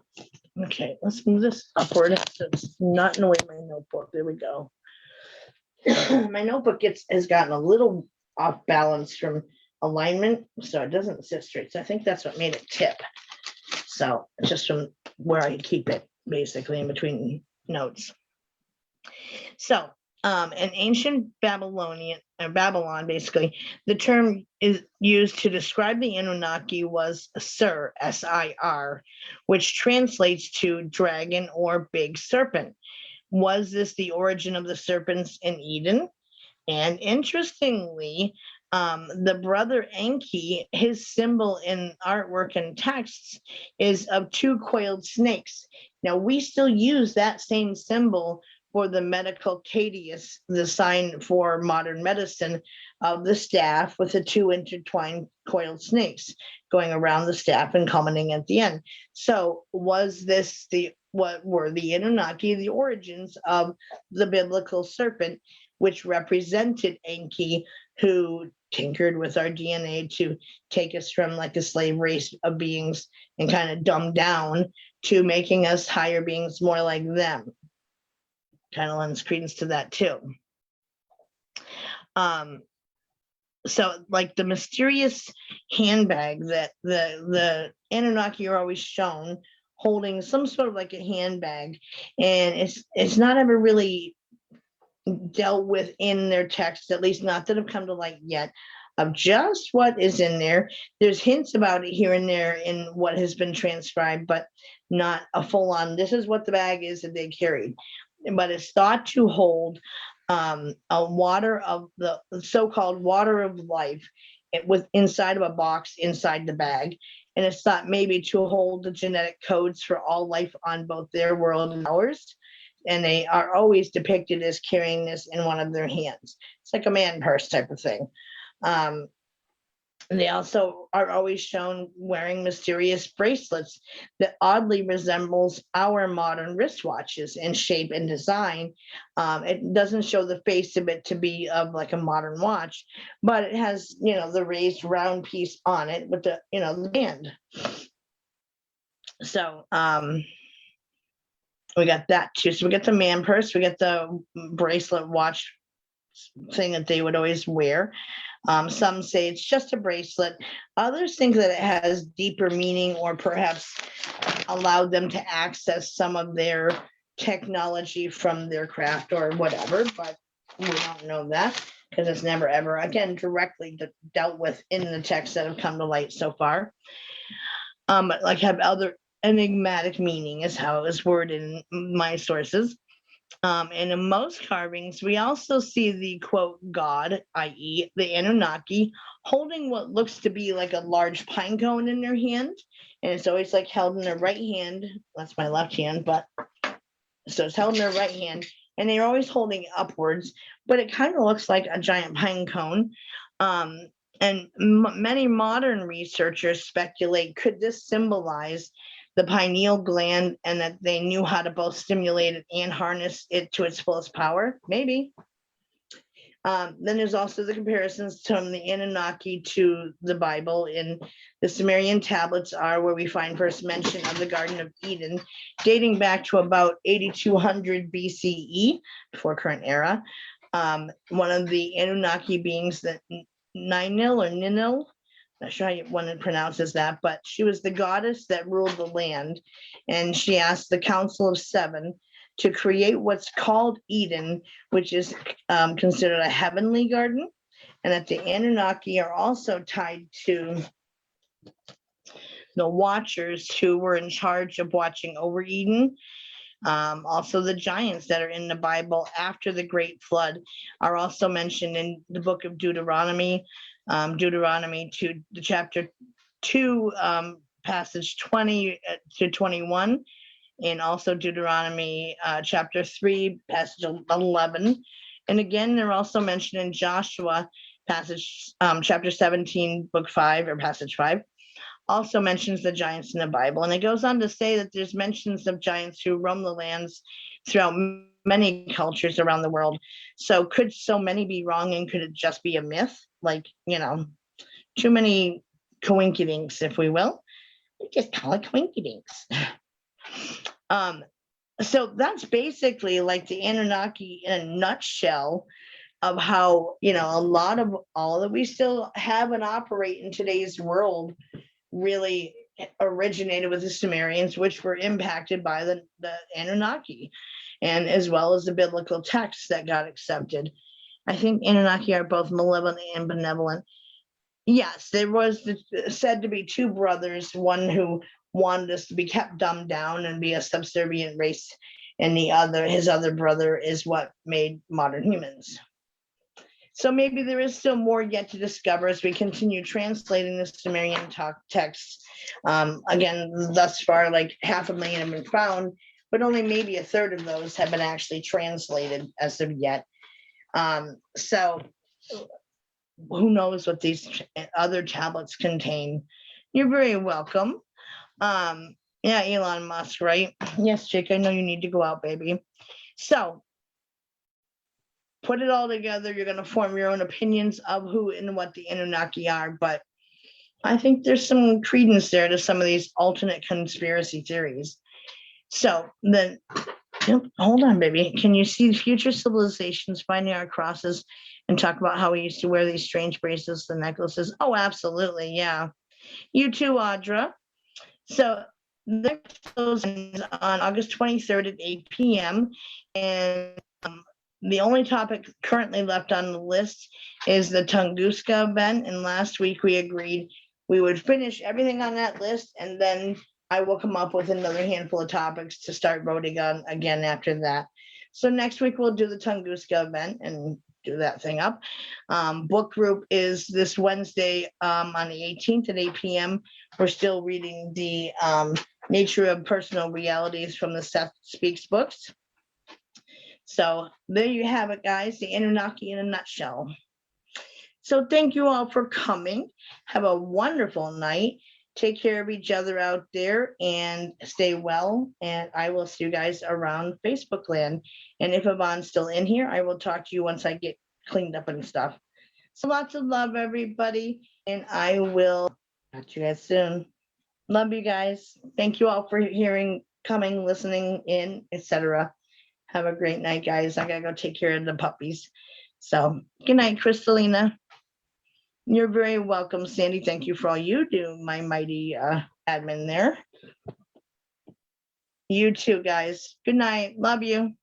okay, let's move this upward so it's not in the way of my notebook. There we go. My notebook has gotten a little off balance from alignment, so it doesn't sit straight. So I think that's what made it tip. So just from where I keep it, basically in between notes. So in ancient Babylon, basically, the term is used to describe the Anunnaki was Sir, S-I-R, which translates to dragon or big serpent. Was this the origin of the serpents in Eden? And interestingly, the brother Enki, his symbol in artwork and texts is of 2 coiled snakes. Now, we still use that same symbol for the medical Cadius, the sign for modern medicine, of the staff with the 2 intertwined coiled snakes going around the staff and culminating at the end. So was this what were the Anunnaki, the origins of the biblical serpent, which represented Enki, who tinkered with our DNA to take us from like a slave race of beings and kind of dumb down to making us higher beings, more like them? Kind of lends credence to that too. So like the mysterious handbag that the Anunnaki are always shown holding some sort of like a handbag, and it's not ever really dealt with in their text, at least not that have come to light yet, of just what is in there. There's hints about it here and there in what has been transcribed, but not a full-on, this is what the bag is that they carried. But it's thought to hold a water of the so-called water of life inside of a box inside the bag. And it's thought maybe to hold the genetic codes for all life on both their world and ours. And they are always depicted as carrying this in one of their hands. It's like a man purse type of thing. They also are always shown wearing mysterious bracelets that oddly resembles our modern wristwatches in shape and design. It doesn't show the face of it to be of like a modern watch, but it has, the raised round piece on it with the, the band. So we got that too. So we got the man purse, we got the bracelet watch thing that they would always wear. Some say it's just a bracelet. Others think that it has deeper meaning, or perhaps allowed them to access some of their technology from their craft or whatever, but we don't know that because it's never ever, again, directly dealt with in the texts that have come to light so far. But like have other enigmatic meaning is how it was worded in my sources. And in most carvings, we also see the quote god, i.e. the Anunnaki, holding what looks to be like a large pine cone in their hand. And it's always like held in their right hand. That's my left hand, but so it's held in their right hand. And they're always holding it upwards, but it kind of looks like a giant pine cone. And many modern researchers speculate, could this symbolize the pineal gland, and that they knew how to both stimulate it and harness it to its fullest power? Maybe. Then there's also the comparisons from the Anunnaki to the Bible. In the Sumerian tablets are where we find first mention of the Garden of Eden, dating back to about 8200 BCE, before current era. One of the Anunnaki beings, that Ninil or Ninil, not sure how one pronounces that, but she was the goddess that ruled the land. And she asked the Council of Seven to create what's called Eden, which is considered a heavenly garden. And that the Anunnaki are also tied to the Watchers, who were in charge of watching over Eden. Also, the giants that are in the Bible after the Great Flood are also mentioned in the book of Deuteronomy, Deuteronomy to the chapter 2, passage 20 to 21, and also Deuteronomy chapter 3, passage 11. And again, they're also mentioned in Joshua, passage chapter 17, book 5, or passage 5. Also mentions the giants in the Bible. And it goes on to say that there's mentions of giants who roam the lands throughout many cultures around the world. So could so many be wrong, and could it just be a myth? Like, too many coinkydinks, if we will. We just call it coinkydinks. So that's basically like the Anunnaki in a nutshell, of how, a lot of all that we still have and operate in today's world really originated with the Sumerians, which were impacted by the Anunnaki, and as well as the biblical texts that got accepted. I think Anunnaki are both malevolent and benevolent. Yes, there was said to be two brothers, one who wanted us to be kept dumbed down and be a subservient race, and his other brother is what made modern humans. So maybe there is still more yet to discover as we continue translating the Sumerian texts. Again, thus far, like 500,000 have been found, but only maybe a third of those have been actually translated as of yet. So who knows what these other tablets contain? You're very welcome. Yeah, Elon Musk, right? Yes, Jake, I know you need to go out, baby. So put it all together. You're going to form your own opinions of who and what the Anunnaki are. But I think there's some credence there to some of these alternate conspiracy theories. So then, hold on, baby. Can you see future civilizations finding our crosses and talk about how we used to wear these strange bracelets and necklaces? Oh, absolutely. Yeah. You too, Audra. So next goes on August 23rd at 8 p.m. And the only topic currently left on the list is the Tunguska event. And last week we agreed we would finish everything on that list, and then I will come up with another handful of topics to start voting on again after that. So next week we'll do the Tunguska event and do that thing up. Book group is this Wednesday on the 18th at 8 p.m. We're still reading the Nature of Personal Realities from the Seth Speaks books. So there you have it, guys, the Anunnaki in a nutshell. So thank you all for coming. Have a wonderful night. Take care of each other out there and stay well. And I will see you guys around Facebook land. And if Yvonne's still in here, I will talk to you once I get cleaned up and stuff. So lots of love, everybody. And I will talk to you guys soon. Love you guys. Thank you all for coming, listening in, etc. Have a great night, guys. I gotta go take care of the puppies. So good night, Crystalina. You're very welcome, Sandy. Thank you for all you do, my mighty admin there. You too, guys. Good night. Love you.